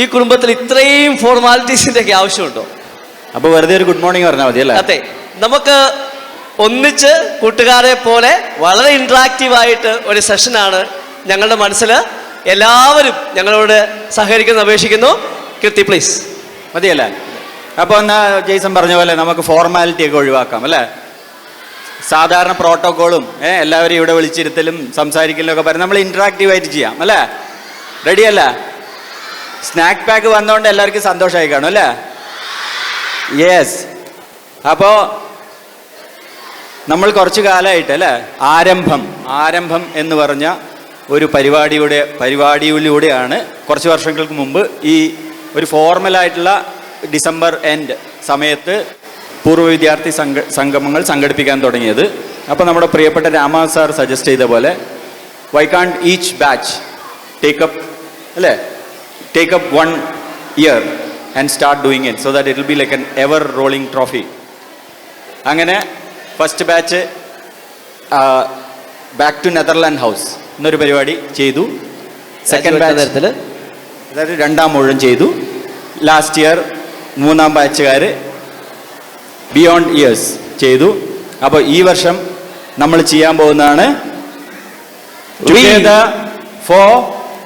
ഈ കുടുംബത്തിൽ ഇത്രയും ഫോർമാലിറ്റീസിന്റെ ഒക്കെ ആവശ്യമുണ്ടോ? അപ്പൊ വെറുതെ ഒരു ഗുഡ് മോർണിംഗ് പറഞ്ഞാൽ മതി അല്ലേ? അതെ, നമുക്ക് ഒന്നിച്ച് കൂട്ടുകാരെ പോലെ വളരെ ഇന്ററാക്റ്റീവായിട്ട് ഒരു സെഷനാണ് ഞങ്ങളുടെ മനസ്സിൽ. എല്ലാവരും ഞങ്ങളോട് സഹകരിക്കുന്ന അപേക്ഷിക്കുന്നു. കീർത്തി പ്ലീസ്. മതിയല്ലേ? അപ്പോൾ എന്നാ ജെയ്സൺ പറഞ്ഞ പോലെ നമുക്ക് ഫോർമാലിറ്റി ഒക്കെ ഒഴിവാക്കാം അല്ലേ? സാധാരണ പ്രോട്ടോക്കോളും എല്ലാവരും ഇവിടെ വിളിച്ചിരുത്തലും സംസാരിക്കലും ഒക്കെ പറഞ്ഞ് നമ്മൾ ഇന്ററാക്റ്റീവായിട്ട് ചെയ്യാം അല്ലേ? റെഡിയല്ല? സ്നാക്ക് പാക്ക് വന്നതുകൊണ്ട് എല്ലാവർക്കും സന്തോഷമായി കാണും അല്ലേ? യെസ്. അപ്പോൾ നമ്മൾ കുറച്ച് കാലമായിട്ട് അല്ലേ ആരംഭം എന്ന് പറഞ്ഞ ഒരു പരിപാടിയിലൂടെയാണ് കുറച്ച് വർഷങ്ങൾക്ക് മുമ്പ് ഈ ഒരു ഫോർമലായിട്ടുള്ള ഡിസംബർ എൻഡ് സമയത്ത് പൂർവ്വ വിദ്യാർത്ഥി സംഗമങ്ങൾ സംഘടിപ്പിക്കാൻ തുടങ്ങിയത്. അപ്പോൾ നമ്മുടെ പ്രിയപ്പെട്ട രാമ സാർ സജസ്റ്റ് ചെയ്ത പോലെ why can't each batch take up 1 year and start doing it so that it will be like an ever rolling trophy. അങ്ങനെ first batch back to Netherland house എന്നൊരു പരിപാടി ചെയ്തു. സെക്കൻഡ് ബാച്ച് അതായത് 2ാം ഊഴം ചെയ്തു. ലാസ്റ്റ് ഇയർ 3ാം ബാച്ചുകാർ ബിയോണ്ട് ഇയേഴ്സ് ചെയ്തു. അപ്പോൾ ഈ വർഷം നമ്മൾ ചെയ്യാൻ പോകുന്നതാണ് ടുഗദർ ഫോർ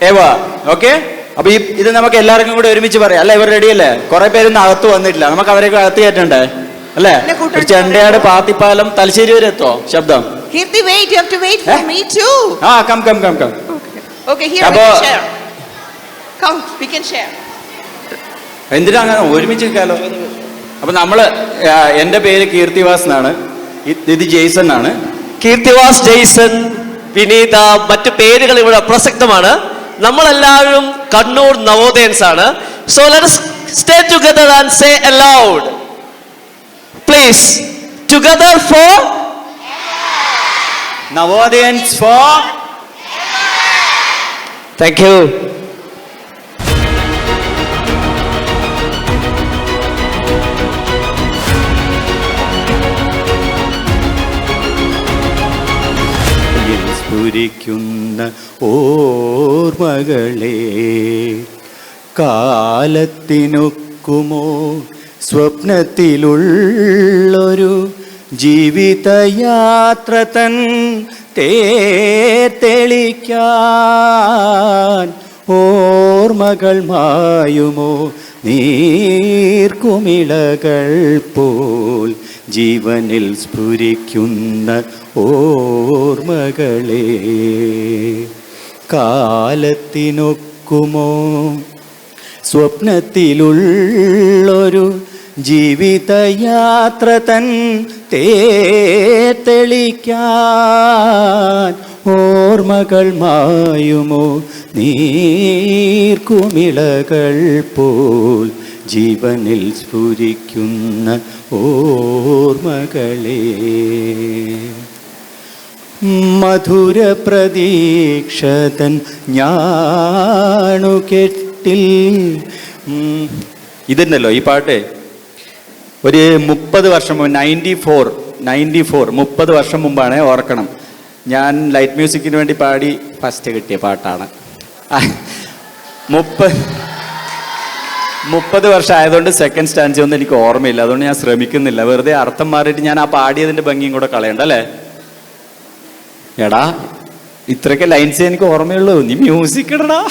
എവർ. ഓക്കെ? അപ്പോൾ ഇത് നമുക്ക് എല്ലാവർക്കും കൂടെ ഒരുമിച്ച് പറയാം അല്ലേ? ഇവർ റെഡിയല്ലേ? കുറെ പേരൊന്നും അകത്ത് വന്നിട്ടില്ല, നമുക്ക് അവരെയൊക്കെ അകത്ത് കയറ്റണ്ടേ അല്ലേ? ചെണ്ടയാട് പാത്തിപ്പാലം തലശ്ശേരി വരെ എത്തോ ശബ്ദം? Kirti, wait, you have to wait for me too. Come. Okay, here we can share. Come, we can share. എന്തിനാ അങ്ങനെ ഒരുമിച്ച് നിൽക്കാലോ? അപ്പൊ നമ്മള്, എന്റെ പേര് കീർത്തിവാസ് എന്നാണ്, ഇത് ജെയ്സൺ ആണ്. കീർത്തിവാസ്, ജെയ്സൺ, വിനീത, മറ്റു പേരുകൾ ഇവിടെ പ്രസക്തമാണ്. നമ്മളെല്ലാവരും കണ്ണൂർ നവോദയൻസ് ആണ്. So let us stay together and say aloud, please, together for Navodayans for. Thank you. സ്ഫുരിക്കുന്ന ഓർമ്മകളെ കാലത്തിനൊക്കുമോ സ്വപ്നത്തിലുള്ളൊരു ജീവിതയാത്ര തൻ തെളിക്കാൻ ഓർമ്മകൾ മായുമോ നീർക്കുമിളകൾ പോൽ ജീവനിൽ സ്ഫുരിക്കുന്ന ഓർമ്മകളെ കാലത്തിനൊക്കുമോ സ്വപ്നത്തിലുള്ളൊരു ജീവിതയാത്ര തൻ തെളിക്കാൻ ഓർമ്മകൾ മായുമോ നീർക്കുമിളകൾ പോൽ ജീവനിൽ സ്ഫുരിക്കുന്ന ഓർമ്മകളെ മധുര പ്രതീക്ഷതൻ ഞാണുകെട്ടിൽ. ഇതുണ്ടല്ലോ ഈ പാട്ട് ഒരു 30 വർഷം മുമ്പ് 94 30 വർഷം മുമ്പാണ്, ഓർക്കണം. ഞാൻ ലൈറ്റ് മ്യൂസിക്കിന് വേണ്ടി പാടി ഫസ്റ്റ് കിട്ടിയ പാട്ടാണ്. 30 വർഷം ആയതുകൊണ്ട് സെക്കൻഡ് സ്റ്റാൻസ് ഒന്നും എനിക്ക് ഓർമ്മയില്ല, അതുകൊണ്ട് ഞാൻ ശ്രമിക്കുന്നില്ല. വെറുതെ അർത്ഥം മാറിയിട്ട് ഞാൻ ആ പാടിയതിൻ്റെ ഭംഗിയും കൂടെ കളയണ്ട അല്ലേ? എടാ ഇത്രയൊക്കെ ലൈൻസേ എനിക്ക് ഓർമ്മയുള്ളൂ, നീ മ്യൂസിക് ഇടടാ.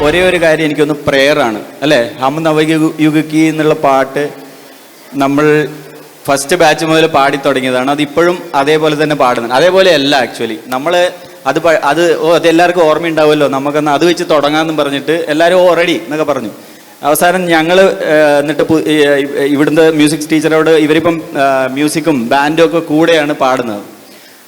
ഒരേ ഒരു കാര്യം എനിക്കൊന്ന് പ്രെയറാണ് അല്ലേ? ഹം നവയുഗി എന്നുള്ള പാട്ട് നമ്മൾ ഫസ്റ്റ് ബാച്ച് മുതൽ പാടി തുടങ്ങിയതാണ്. അതിപ്പോഴും അതേപോലെ തന്നെ പാടുന്നത്. അതേപോലെ അല്ല ആക്ച്വലി നമ്മൾ അതെല്ലാവർക്കും ഓർമ്മയുണ്ടാവുമല്ലോ, നമുക്കെന്ന് അത് വെച്ച് തുടങ്ങാമെന്നും പറഞ്ഞിട്ട് എല്ലാവരും റെഡി എന്നൊക്കെ പറഞ്ഞു. അവസാനം ഞങ്ങൾ എന്നിട്ട് ഇവിടുന്ന് മ്യൂസിക് ടീച്ചറോട് ഇവരിപ്പം മ്യൂസിക്കും ബാൻഡും ഒക്കെ കൂടെയാണ് പാടുന്നത്.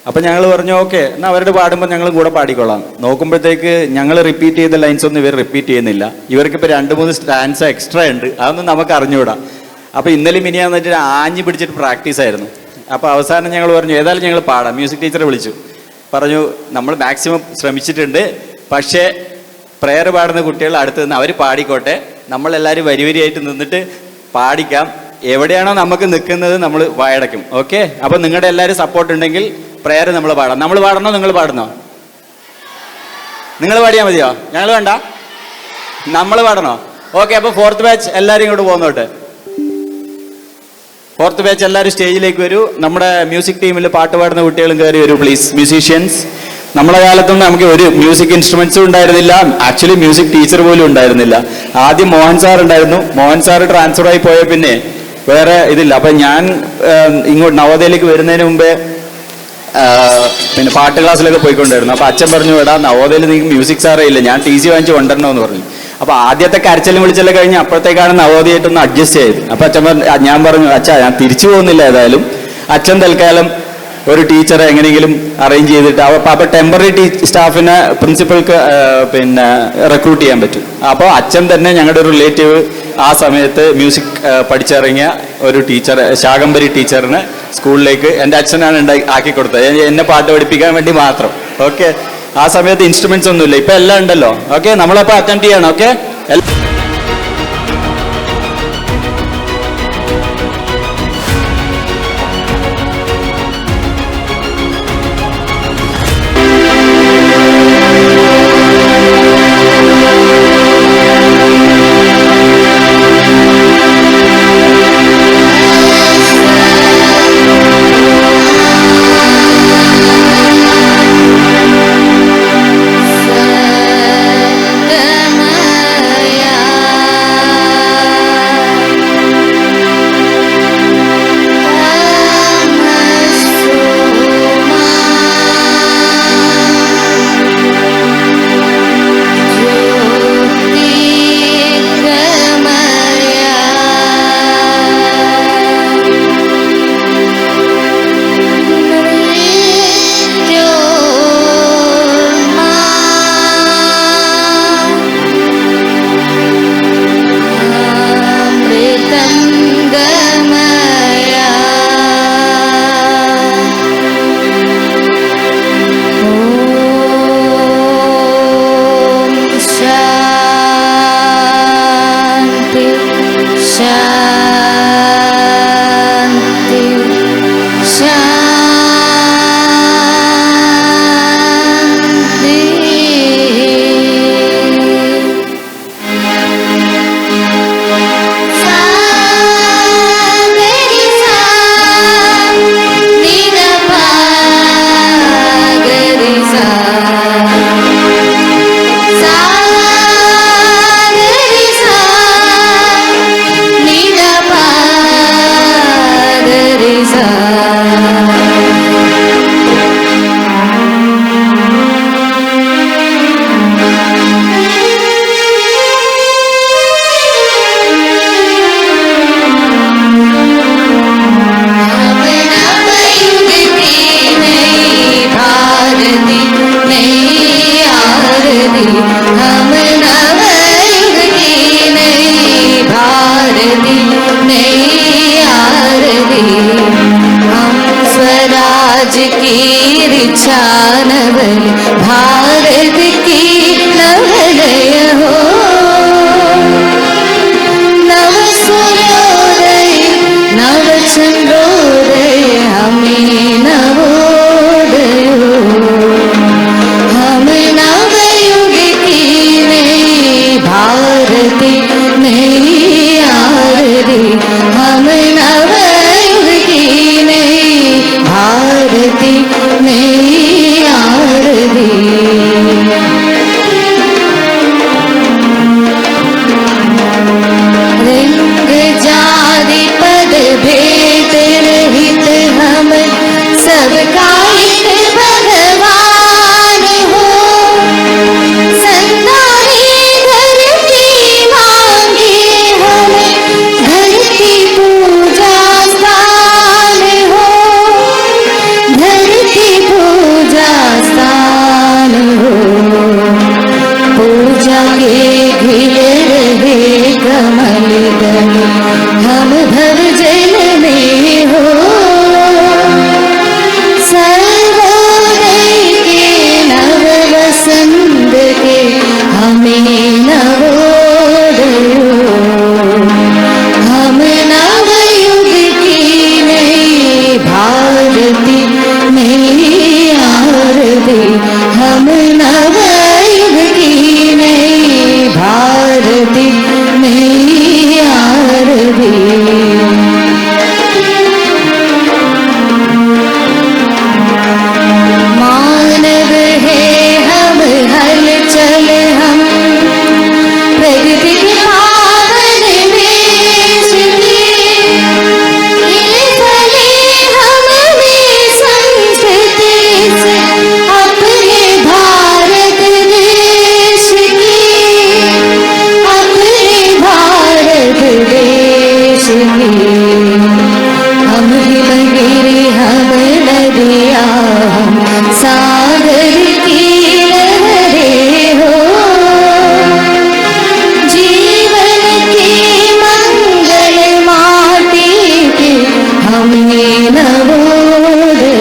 അപ്പം ഞങ്ങൾ പറഞ്ഞു ഓക്കെ എന്നാൽ അവരുടെ പാടുമ്പോൾ ഞങ്ങളും കൂടെ പാടിക്കൊള്ളാം. നോക്കുമ്പോഴത്തേക്ക് ഞങ്ങൾ റിപ്പീറ്റ് ചെയ്ത ലൈൻസ് ഒന്നും ഇവർ റിപ്പീറ്റ് ചെയ്യുന്നില്ല. ഇവർക്കിപ്പോൾ 2-3 സ്റ്റാൻസ് എക്സ്ട്രാ ഉണ്ട്, അതൊന്നും നമുക്ക് അറിഞ്ഞുകൂടാ. അപ്പോൾ ഇന്നലെ മിനിയാന്ന് വെച്ചിട്ട് ആഞ്ഞു പിടിച്ചിട്ട് പ്രാക്ടീസ് ആയിരുന്നു. അപ്പോൾ അവസാനം ഞങ്ങൾ പറഞ്ഞു ഏതായാലും ഞങ്ങൾ പാടാം. മ്യൂസിക് ടീച്ചറെ വിളിച്ചു, പറഞ്ഞു നമ്മൾ മാക്സിമം ശ്രമിച്ചിട്ടുണ്ട്, പക്ഷേ പ്രെയർ പാടുന്ന കുട്ടികൾ അടുത്ത് നിന്ന് അവർ പാടിക്കോട്ടെ, നമ്മളെല്ലാവരും വരി വരിയായിട്ട് നിന്നിട്ട് പാടിക്കാം, എവിടെയാണോ നമുക്ക് നിൽക്കുന്നത് നമ്മൾ വായടയ്ക്കും. ഓക്കെ, അപ്പൊ നിങ്ങളുടെ എല്ലാവരും സപ്പോർട്ട് ഉണ്ടെങ്കിൽ പ്രേയർ നമ്മൾ പാടാം. നമ്മൾ പാടണോ നിങ്ങൾ പാടണോ? നിങ്ങൾ പാടിയാൽ മതിയോ? ഞങ്ങൾ വേണ്ട, നമ്മൾ പാടണോ? ഓക്കെ, അപ്പൊ ഫോർത്ത് ബാച്ച് എല്ലാവരും ഇങ്ങോട്ട് പോന്നോട്ടെ. ഫോർത്ത് ബാച്ച് എല്ലാവരും സ്റ്റേജിലേക്ക് വരൂ. നമ്മുടെ മ്യൂസിക് ടീമിൽ പാട്ട് പാടുന്ന കുട്ടികളും കയറി വരൂ പ്ലീസ്. മ്യൂസീഷ്യൻസ്, നമ്മളെ കാലത്തൊന്നും നമുക്ക് ഒരു മ്യൂസിക് ഇൻസ്ട്രുമെന്റ്സും ഉണ്ടായിരുന്നില്ല. ആക്ച്വലി മ്യൂസിക് ടീച്ചർ പോലും ഉണ്ടായിരുന്നില്ല. ആദ്യം മോഹൻ സാർ ഉണ്ടായിരുന്നു. മോഹൻ സാർ ട്രാൻസ്ഫർ ആയി പോയ പിന്നെ വേറെ ഇതില്ല. അപ്പൊ ഞാൻ ഇങ്ങോട്ട് നവോദയയിലേക്ക് വരുന്നതിന് മുമ്പേ പിന്നെ പാട്ട് ക്ലാസ്സിലൊക്കെ പോയിക്കൊണ്ടായിരുന്നു. അപ്പൊ അച്ഛൻ പറഞ്ഞു, എടാ നവോദയയിൽ നിങ്ങൾക്ക് മ്യൂസിക് സാറേ ഇല്ല, ഞാൻ ടി സി വാങ്ങിച്ച് കൊണ്ടുവരണമെന്ന് പറഞ്ഞു. അപ്പൊ ആദ്യത്തെ കരച്ചിലും വിളിച്ചെല്ലാം കഴിഞ്ഞ് അപ്പോഴത്തേക്കാണ് നവോദയായിട്ടൊന്ന് അഡ്ജസ്റ്റ് ചെയ്ത്. അപ്പൊ അച്ഛൻ ഞാൻ പറഞ്ഞു, അച്ഛാ ഞാൻ തിരിച്ചു പോകുന്നില്ല ഏതായാലും. അച്ഛൻ തൽക്കാലം ഒരു ടീച്ചറെ എങ്ങനെയെങ്കിലും അറേഞ്ച് ചെയ്തിട്ട് അപ്പൊ ടെമ്പററി സ്റ്റാഫിനെ പ്രിൻസിപ്പൾക്ക് പിന്നെ റിക്രൂട്ട് ചെയ്യാൻ പറ്റും. അപ്പോൾ അച്ഛൻ തന്നെ ഞങ്ങളുടെ ഒരു റിലേറ്റീവ് ആ സമയത്ത് മ്യൂസിക് പഠിച്ചിറങ്ങിയ ഒരു ടീച്ചർ, ശാകംബരി ടീച്ചറിന് സ്കൂളിലേക്ക് എൻ്റെ അച്ഛനാണ് ആക്കി കൊടുത്തത്, എന്നെ പാട്ട് പഠിപ്പിക്കാൻ വേണ്ടി മാത്രം. ഓക്കെ, ആ സമയത്ത് ഇൻസ്ട്രുമെന്റ്സ് ഒന്നുമില്ല, ഇപ്പൊ എല്ലാം ഉണ്ടല്ലോ. ഓക്കെ, നമ്മളപ്പോൾ അറ്റൻഡ് ചെയ്യണം. ഓക്കെ, भारत की नवलय हो, नव सूर्योदय नव चंद्रोदय हमें नवोदय हो। हम नवयुग की नई भारती नई आरती, हम नवयुग की नई भारती नई आरती। रंग जाति पद भेद रहित हम सबका एक भगवान हो। संतानी धरती मांगे हम धरती पूजा स्थान हो, धरती पूजा स्थान हो। पूजा के घिर रहे कमल दल हम भव जल में हो। सर्वोदय के नव वसंत के हमें नवोदय हो। हम नवयुग की हम हिमगिरी हम नदिया सागर की लहरें हो जीवन की मंगल माटी के हमने नवोदय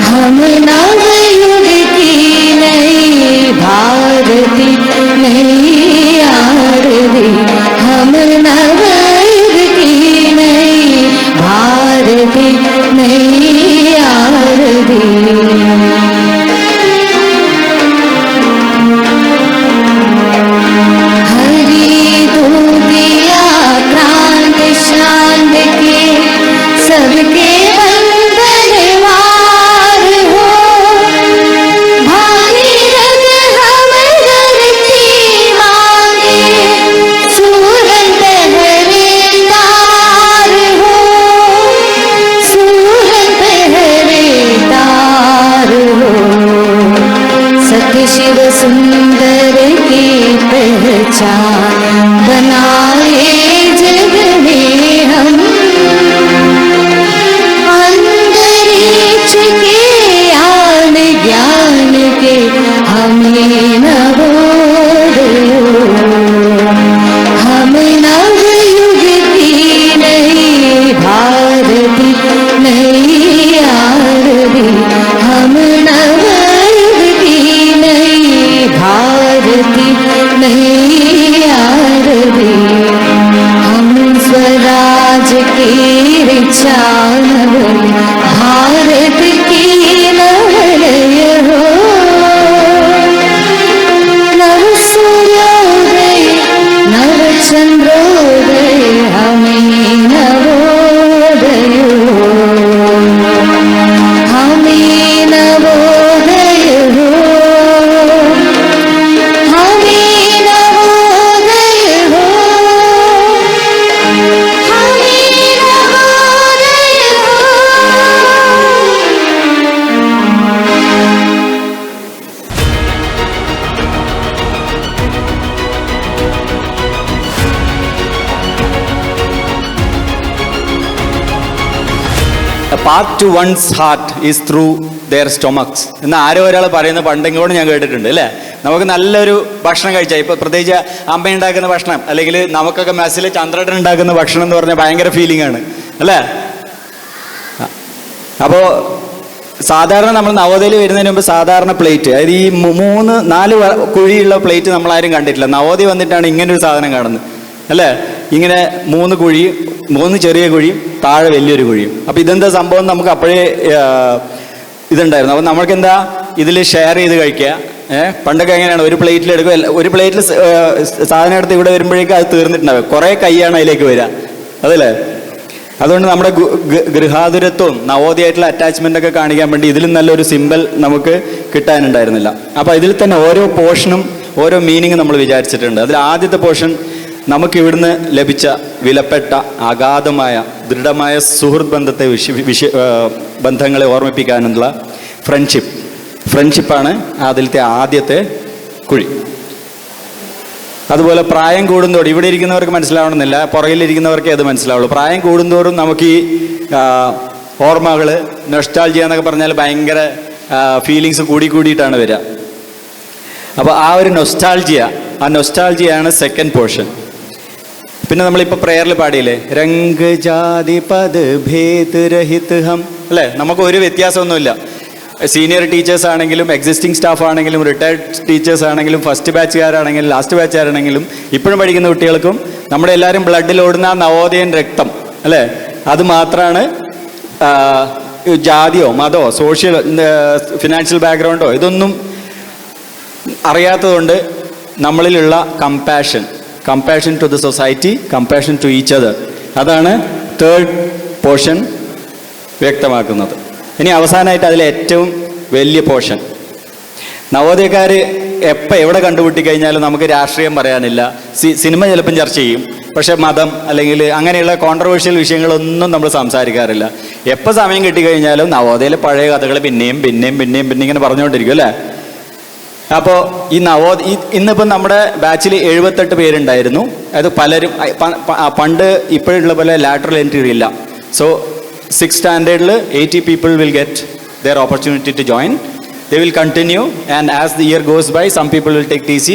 हम नवयुग की नई भारती नई आरती हम नवयुग की नई भारती नई आरती हरी दूतिया क्रांत शांत के सबके वंदनवार हो भागीरथ हम धरती मांगे सूरज पहरेदार हो सूरज पहरेदार हो सत्य शिव सुंदर की पहचान बनाए जग में हम अंतरिक्ष के आन ज्ञान के हमें नवोदय हम नवयुग की नई भारती नई आरती हम नवयुग की नई भारती नई आरती हम स्वराज की ऋचा भारत की लहलय हो नव सूर्योदय नव चंद्रोदय हमें नवोदय हो हमें नवोदय हो हमें नवोदय हो हमें नवोदय हो A path to one's heart is through their stomachs എന്ന് ആരോ ഒരാൾ പറയുന്ന പണ്ടെങ്കിലും ഞാൻ കേട്ടിട്ടുണ്ട് അല്ലേ. നമുക്ക് നല്ലൊരു ഭക്ഷണം കഴിച്ചാൽ ഇപ്പോൾ പ്രത്യേകിച്ച് അമ്മ ഉണ്ടാക്കുന്ന ഭക്ഷണം അല്ലെങ്കിൽ നമുക്കൊക്കെ മെസ്സിൽ ചന്ദ്രടൻ ഉണ്ടാക്കുന്ന ഭക്ഷണം എന്ന് പറഞ്ഞാൽ ഭയങ്കര ഫീലിംഗ് ആണ് അല്ലേ. അപ്പോൾ സാധാരണ നമ്മൾ നവോദയയിൽ വരുന്നതിന് മുമ്പ് സാധാരണ പ്ലേറ്റ്, അതായത് ഈ 3-4 കുഴിയുള്ള പ്ലേറ്റ് നമ്മളാരും കണ്ടിട്ടില്ല. നവോദയ വന്നിട്ടാണ് ഇങ്ങനൊരു സാധനം കാണുന്നത് അല്ലേ. ഇങ്ങനെ 3 കുഴി, 3 ചെറിയ കുഴിയും താഴെ വലിയൊരു കുഴിയും. അപ്പോൾ ഇതെന്താ സംഭവം നമുക്ക് അപ്പോഴേ ഇതുണ്ടായിരുന്നു. അപ്പോൾ നമ്മൾക്കെന്താ ഇതിൽ ഷെയർ ചെയ്ത് കഴിക്കുക. പണ്ടൊക്കെ എങ്ങനെയാണ് ഒരു പ്ലേറ്റിൽ എടുക്കുക, ഒരു പ്ലേറ്റിൽ സാധനം എടുത്ത് ഇവിടെ വരുമ്പോഴേക്കും അത് തീർന്നിട്ടുണ്ടാവും. കുറേ കൈയാണ് അതിലേക്ക് വരിക അതല്ലേ. അതുകൊണ്ട് നമ്മുടെ ഗൃഹാതുരത്വവും നവോദയമായിട്ടുള്ള അറ്റാച്ച്മെൻ്റ് ഒക്കെ കാണിക്കാൻ വേണ്ടി ഇതിലും നല്ലൊരു സിമ്പൽ നമുക്ക് കിട്ടാനുണ്ടായിരുന്നില്ല. അപ്പോൾ ഇതിൽ തന്നെ ഓരോ പോർഷനും ഓരോ മീനിങ് നമ്മൾ വിചാരിച്ചിട്ടുണ്ട്. അതിൽ ആദ്യത്തെ പോർഷൻ നമുക്ക് ഇവിടുന്ന് ലഭിച്ച വിലപ്പെട്ട അഗാധമായ ദൃഢമായ സുഹൃത്ത് ബന്ധത്തെ ബന്ധങ്ങളെ ഓർമ്മിപ്പിക്കാനുള്ള ഫ്രണ്ട്ഷിപ്പാണ് അതിലത്തെ ആദ്യത്തെ കുഴി. അതുപോലെ പ്രായം കൂടുന്തോറും ഇവിടെ ഇരിക്കുന്നവർക്ക് മനസ്സിലാവണമെന്നില്ല, പുറകിലിരിക്കുന്നവർക്കേ അത് മനസ്സിലാവുള്ളൂ. പ്രായം കൂടുന്തോറും നമുക്ക് ഈ ഓർമ്മകൾ നൊസ്റ്റാൾജിയ എന്നൊക്കെ പറഞ്ഞാൽ ഭയങ്കര ഫീലിങ്സ് കൂടിയിട്ടാണ് വരിക. അപ്പോൾ ആ ഒരു നൊസ്റ്റാൾജിയാണ് സെക്കൻഡ് പോർഷൻ. പിന്നെ നമ്മളിപ്പോൾ പ്രെയറിൽ പാടിയില്ലേ, രംഗ് ജാതി പദ് ഭേദ് രഹിത് ഹം അല്ലേ. നമുക്ക് ഒരു വ്യത്യാസമൊന്നുമില്ല. സീനിയർ ടീച്ചേഴ്സ് ആണെങ്കിലും എക്സിസ്റ്റിംഗ് സ്റ്റാഫ് ആണെങ്കിലും റിട്ടയർഡ് ടീച്ചേഴ്സ് ആണെങ്കിലും ഫസ്റ്റ് ബാച്ചുകാരാണെങ്കിലും ലാസ്റ്റ് ബാച്ചുകാരാണെങ്കിലും ഇപ്പോഴും പഠിക്കുന്ന കുട്ടികൾക്കും നമ്മുടെ എല്ലാവരും ബ്ലഡിൽ ഓടുന്ന ആ നവോദയൻ രക്തം അല്ലേ, അത് മാത്രമാണ്. ജാതിയോ മതമോ സോഷ്യൽ ഫിനാൻഷ്യൽ ബാക്ക്ഗ്രൗണ്ടോ ഇതൊന്നും അറിയാത്തതുകൊണ്ട് നമ്മളിലുള്ള compassion to the society, compassion to each other, അതാണ് തേർഡ് പോർഷൻ വ്യക്തമാക്കുന്നത്. ഇനി അവസാനമായിട്ട് അതിലെ ഏറ്റവും വലിയ പോർഷൻ, നവോദയക്കാർ എവിടെ കണ്ടുപിട്ടിക്കഴിഞ്ഞാലും നമുക്ക് രാഷ്ട്രീയം പറയാനില്ല, സിനിമ ചിലപ്പം ചർച്ച ചെയ്യും, പക്ഷെ മതം അല്ലെങ്കിൽ അങ്ങനെയുള്ള കോൺട്രവേഴ്ഷ്യൽ വിഷയങ്ങളൊന്നും നമ്മൾ സംസാരിക്കാറില്ല. എപ്പോൾ സമയം കിട്ടിക്കഴിഞ്ഞാലും നവോദയയിലെ പഴയ കഥകൾ പിന്നെയും ഇങ്ങനെ പറഞ്ഞുകൊണ്ടിരിക്കും അല്ലേ. അപ്പോൾ ഈ ഇന്നിപ്പം നമ്മുടെ ബാച്ചിൽ 78 പേരുണ്ടായിരുന്നു. അത് പലരും പണ്ട് ഇപ്പോഴുള്ള പോലെ ലാറ്ററൽ എൻട്രി ഇല്ല. So 6th സ്റ്റാൻഡേർഡിൽ 80 people will get their opportunity to join. They will continue, and as the year goes by, some people will take TC,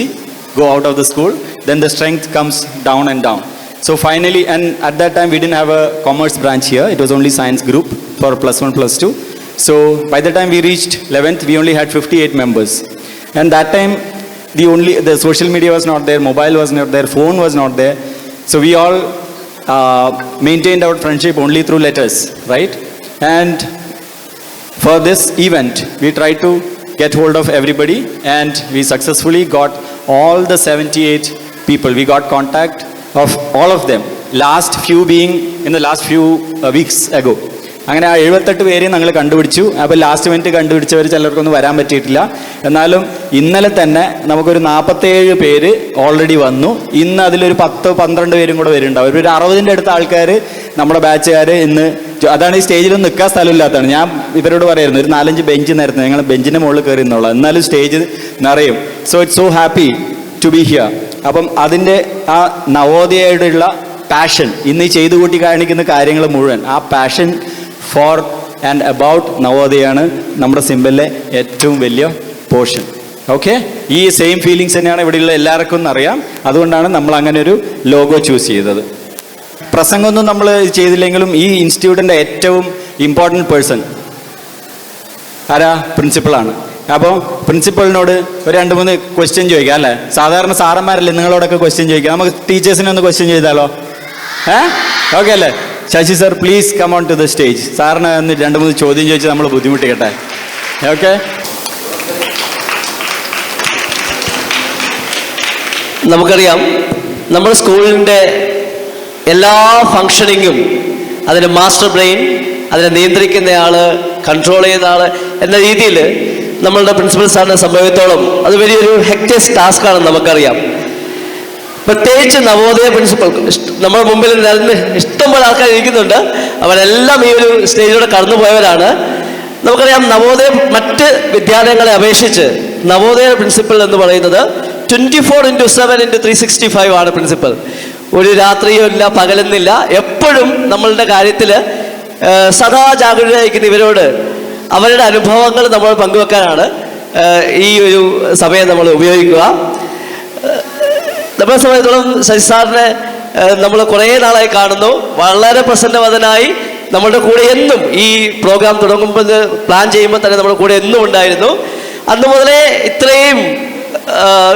go out of the school, then the strength comes down and down. So finally, and at that time we didn't have a commerce branch here, it was only science group for +1, +2. So by the time we reached 11th, we only had 58 members. And that time, the social media was not there, mobile was not there, phone was not there. So we all maintained our friendship only through letters, right? And for this event, we tried to get hold of everybody, and we successfully got all the 78 people. We got contact of all of them. Last few being in the last few weeks ago. അങ്ങനെ ആ 78 പേരെ ഞങ്ങൾ കണ്ടുപിടിച്ചു. അപ്പോൾ last minute കണ്ടുപിടിച്ചവർ ചിലർക്കൊന്നും വരാൻ പറ്റിയിട്ടില്ല. എന്നാലും ഇന്നലെ തന്നെ നമുക്കൊരു 47 പേര് ഓൾറെഡി വന്നു. ഇന്ന് അതിലൊരു 10-12 പേരും കൂടെ വരുന്നുണ്ടാവും. ഒരു 60ൻ്റെ അടുത്ത ആൾക്കാർ നമ്മുടെ ബാച്ചുകാർ ഇന്ന്, അതാണ് ഈ സ്റ്റേജിലൊന്നും നിൽക്കാൻ സ്ഥലമില്ലാത്തതാണ്. ഞാൻ ഇവരോട് പറയായിരുന്നു ഒരു 4-5 ബെഞ്ച് നിരത്തുന്നത്, ഞങ്ങൾ ബെഞ്ചിൻ്റെ മുകളിൽ കയറി നിന്നുള്ളത്, എന്നാലും സ്റ്റേജ് നിറയും. So it's so happy to be here. അപ്പം അതിൻ്റെ ആ നവോദയയോടുള്ള പാഷൻ, ഇന്ന് ഈ ചെയ്തു കൂട്ടി കാണിക്കുന്ന കാര്യങ്ങൾ മുഴുവൻ ആ പാഷൻ ഫോർ ആൻഡ് അബൌട്ട് നവോദയാണ് നമ്മുടെ സിംബലിലെ ഏറ്റവും വലിയ പോർഷൻ. ഓക്കെ, ഈ സെയിം ഫീലിങ്സ് തന്നെയാണ് ഇവിടെയുള്ള എല്ലാവർക്കും അറിയാം. അതുകൊണ്ടാണ് നമ്മൾ അങ്ങനെ ഒരു ലോഗോ ചൂസ് ചെയ്തത്. പ്രസംഗമൊന്നും നമ്മൾ ചെയ്തില്ലെങ്കിലും ഈ ഇൻസ്റ്റിറ്റ്യൂട്ടിൻ്റെ ഏറ്റവും ഇമ്പോർട്ടൻറ്റ് പേഴ്സൺ ആരാ? പ്രിൻസിപ്പളാണ്. അപ്പോൾ പ്രിൻസിപ്പളിനോട് ഒരു 2-3 ക്വസ്റ്റ്യൻ ചോദിക്കാം അല്ലേ? സാധാരണ സാറന്മാരല്ലേ നിങ്ങളോടൊക്കെ ക്വസ്റ്റ്യൻ ചോദിക്കാം, നമുക്ക് ടീച്ചേഴ്സിനെ ഒന്ന് ക്വസ്റ്റ്യൻ ചെയ്താലോ? ഓക്കെ അല്ലേ? Sasi sir please come on to the stage. സാറിന് ഒന്ന് 2-3 ചോദ്യം ചോദിച്ച് നമ്മൾ ബുദ്ധിമുട്ടിക്കട്ടെ. ഓക്കെ, നമുക്കറിയാം നമ്മുടെ സ്കൂളിൻ്റെ എല്ലാ ഫങ്ഷനിങ്ങും അതിന് മാസ്റ്റർ ബ്രെയിൻ, അതിനെ നിയന്ത്രിക്കുന്ന ആള്, കൺട്രോൾ ചെയ്യുന്ന ആള് എന്ന രീതിയിൽ നമ്മളുടെ പ്രിൻസിപ്പൽ സാറിനെ സംബന്ധിച്ചിടത്തോളം അത് വലിയൊരു ഹെക്ടേഴ്സ് ടാസ്ക്കാണെന്ന് നമുക്കറിയാം. പ്രത്യേകിച്ച് നവോദയ പ്രിൻസിപ്പൽ നമ്മുടെ മുമ്പിൽ നിന്ന് ഇഷ്ടംപോലെ ആൾക്കാർ ഇരിക്കുന്നുണ്ട്. അവരെല്ലാം ഈ ഒരു സ്റ്റേജിലൂടെ കടന്നു പോയവരാണ്. നമുക്കറിയാം നവോദയ മറ്റ് വിദ്യാലയങ്ങളെ അപേക്ഷിച്ച് നവോദയ പ്രിൻസിപ്പൽ എന്ന് പറയുന്നത് 24/7/365 ആണ് പ്രിൻസിപ്പൽ. ഒരു രാത്രിയോ ഇല്ല, പകലെന്നില്ല, എപ്പോഴും നമ്മളുടെ കാര്യത്തിൽ സദാ ജാഗരൂകരായിരിക്കുന്ന ഇവരോട് അവരുടെ അനുഭവങ്ങൾ നമ്മൾ പങ്കുവെക്കാനാണ് ഈ ഒരു സമയം നമ്മൾ ഉപയോഗിക്കുക. നമ്മളെ സമയത്തോളം ശശി സാറിനെ നമ്മൾ കുറേ നാളായി കാണുന്നു. വളരെ പ്രസന്നവദനായി നമ്മളുടെ കൂടെ എന്നും ഈ പ്രോഗ്രാം തുടങ്ങുമ്പോൾ പ്ലാൻ ചെയ്യുമ്പോൾ തന്നെ നമ്മുടെ കൂടെ എന്നും ഉണ്ടായിരുന്നു. അന്ന് മുതലേ ഇത്രയും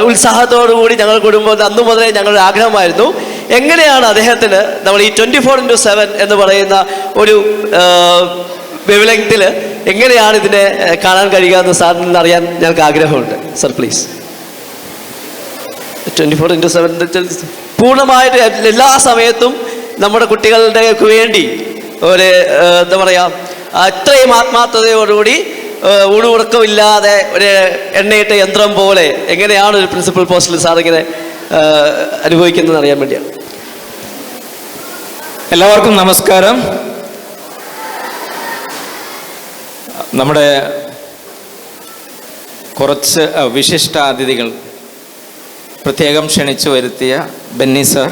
ഉത്സാഹത്തോടുകൂടി ഞങ്ങൾ കൂടുമ്പോൾ അന്ന് മുതലേ ഞങ്ങളുടെ ആഗ്രഹമായിരുന്നു എങ്ങനെയാണ് അദ്ദേഹത്തിന് നമ്മൾ ഈ 24/7 എന്ന് പറയുന്ന ഒരു വെവ്ലെങ്ത്തിൽ എങ്ങനെയാണ് ഇതിനെ കാണാൻ കഴിയുക എന്ന് സാറിൽ നിന്ന് അറിയാൻ ഞങ്ങൾക്ക് ആഗ്രഹമുണ്ട്. Sir please. 24/7 പൂർണ്ണമായിട്ട് എല്ലാ സമയത്തും നമ്മുടെ കുട്ടികളുടെ വേണ്ടി ഒരു എന്താ പറയുക, അത്രയും ആത്മാർത്ഥതയോടുകൂടി ഊടുമുടക്കമില്ലാതെ ഒരു എണ്ണയിട്ട യന്ത്രം പോലെ എങ്ങനെയാണ് ഒരു പ്രിൻസിപ്പൽ പോസ്റ്റിൽ സാർ ഇങ്ങനെ അനുഭവിക്കുന്നതെന്ന് അറിയാൻ വേണ്ടിയാണ്. എല്ലാവർക്കും നമസ്കാരം. നമ്മുടെ കുറച്ച് വിശിഷ്ടാതിഥികൾ പ്രത്യേകം ക്ഷണിച്ചു വരുത്തിയ Benny sir,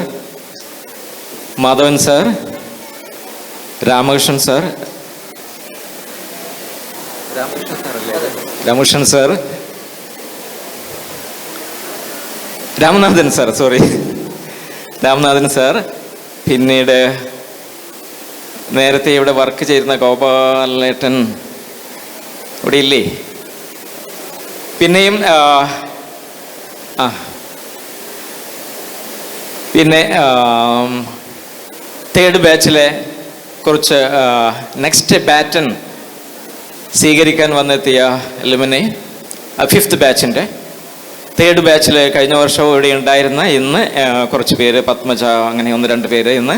Madhavan sir, Ramakrishnan sir, Ramakrishnan sir, Ramanathan sir, Ramanathan sir, പിന്നീട് നേരത്തെ ഇവിടെ വർക്ക് ചെയ്യുന്ന ഗോപാലേട്ടൻ ഇവിടെ ഇല്ലേ? പിന്നെയും പിന്നെ 3rd ബാച്ചിലെ കുറച്ച് നെക്സ്റ്റ് ബാറ്റൺ സ്വീകരിക്കാൻ വന്നെത്തിയ എലുമിനെ 5th ബാച്ചിൻ്റെ 3rd ബാച്ചിൽ കഴിഞ്ഞ വർഷം ഇവിടെ ഉണ്ടായിരുന്ന ഇന്ന് കുറച്ച് പേര്, പത്മജ, അങ്ങനെ 1-2 പേര് ഇന്ന്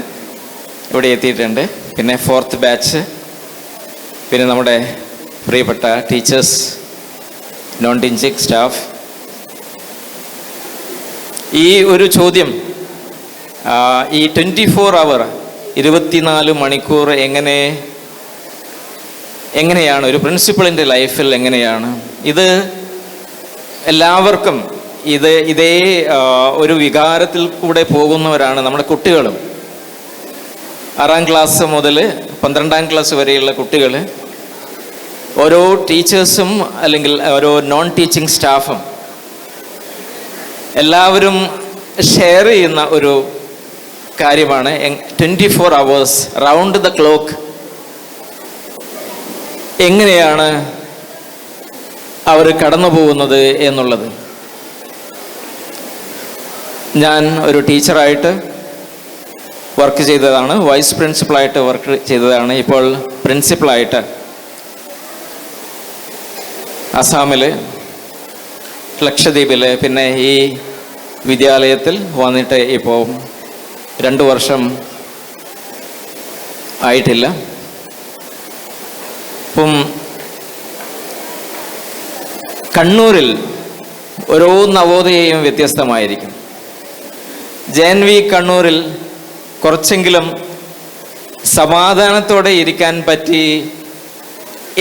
ഇവിടെ എത്തിയിട്ടുണ്ട്. പിന്നെ 4th ബാച്ച്, പിന്നെ നമ്മുടെ പ്രിയപ്പെട്ട ടീച്ചേഴ്സ്, നോൺ ടീച്ചിങ് സ്റ്റാഫ്. ഈ ഒരു ചോദ്യം, ഈ 24 hour 24 മണിക്കൂർ എങ്ങനെയാണ് ഒരു പ്രിൻസിപ്പളിൻ്റെ ലൈഫിൽ എങ്ങനെയാണ് ഇത് എല്ലാവർക്കും ഇതേ ഒരു വികാരത്തിൽ കൂടെ പോകുന്നവരാണ് നമ്മുടെ കുട്ടികളും. 6ാം ക്ലാസ് മുതൽ 12ാം ക്ലാസ് വരെയുള്ള കുട്ടികൾ, ഓരോ ടീച്ചേഴ്സും അല്ലെങ്കിൽ ഓരോ നോൺ ടീച്ചിങ് സ്റ്റാഫും എല്ലാവരും ഷെയർ ചെയ്യുന്ന ഒരു കാര്യമാണ് 24 hours റൗണ്ട് ദ ക്ലോക്ക് എങ്ങനെയാണ് അവർ കടന്നു പോകുന്നത് എന്നുള്ളത്. ഞാൻ ഒരു ടീച്ചറായിട്ട് വർക്ക് ചെയ്തതാണ്, വൈസ് പ്രിൻസിപ്പളായിട്ട് വർക്ക് ചെയ്തതാണ്, ഇപ്പോൾ പ്രിൻസിപ്പളായിട്ട് അസാമിൽ, ലക്ഷദ്വീപിൽ, പിന്നെ ഈ വിദ്യാലയത്തിൽ വന്നിട്ട് ഇപ്പോൾ 2 വർഷം ആയിട്ടില്ല. ഇപ്പം കണ്ണൂരിൽ ഓരോ നവോദയയും വ്യത്യസ്തമായിരിക്കും. JNV കണ്ണൂരിൽ കുറച്ചെങ്കിലും സമാധാനത്തോടെ ഇരിക്കാൻ പറ്റി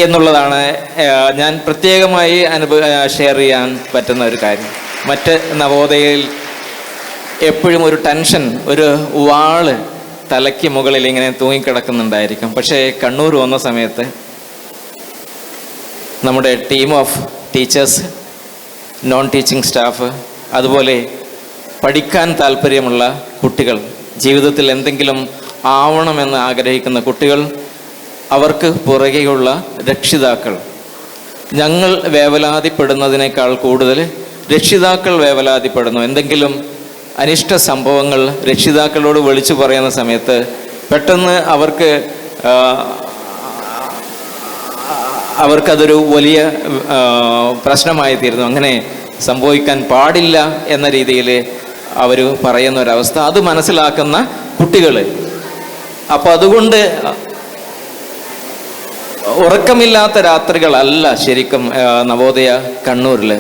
എന്നുള്ളതാണ് ഞാൻ പ്രത്യേകമായി ഷെയർ ചെയ്യാൻ പറ്റുന്ന ഒരു കാര്യം. മറ്റ് നവോദയയിൽ എപ്പോഴും ഒരു ടെൻഷൻ, ഒരു വാള് തലയ്ക്ക് മുകളിൽ ഇങ്ങനെ തൂങ്ങിക്കിടക്കുന്നുണ്ടായിരിക്കും. പക്ഷേ കണ്ണൂർ വന്ന സമയത്ത് നമ്മുടെ team of teachers, non teaching staff, അതുപോലെ പഠിക്കാൻ താല്പര്യമുള്ള കുട്ടികൾ, ജീവിതത്തിൽ എന്തെങ്കിലും ആവണമെന്ന് ആഗ്രഹിക്കുന്ന കുട്ടികൾ, അവർക്ക് പുറകെയുള്ള രക്ഷിതാക്കൾ, ഞങ്ങൾ വേവലാതിപ്പെടുന്നതിനേക്കാൾ കൂടുതൽ രക്ഷിതാക്കൾ വേവലാതിപ്പെടുന്നു. എന്തെങ്കിലും അനിഷ്ട സംഭവങ്ങൾ രക്ഷിതാക്കളോട് വിളിച്ചു പറയുന്ന സമയത്ത് പെട്ടെന്ന് അവർക്കതൊരു വലിയ പ്രശ്നമായി തീരുന്നു. അങ്ങനെ സംഭവിക്കാൻ പാടില്ല എന്ന രീതിയിൽ അവർ പറയുന്ന ഒരവസ്ഥ, അത് മനസ്സിലാക്കുന്ന കുട്ടികൾ. അപ്പോൾ അതുകൊണ്ട് ഉറക്കമില്ലാത്ത രാത്രികളല്ല ശരിക്കും നവോദയ കണ്ണൂരിൽ.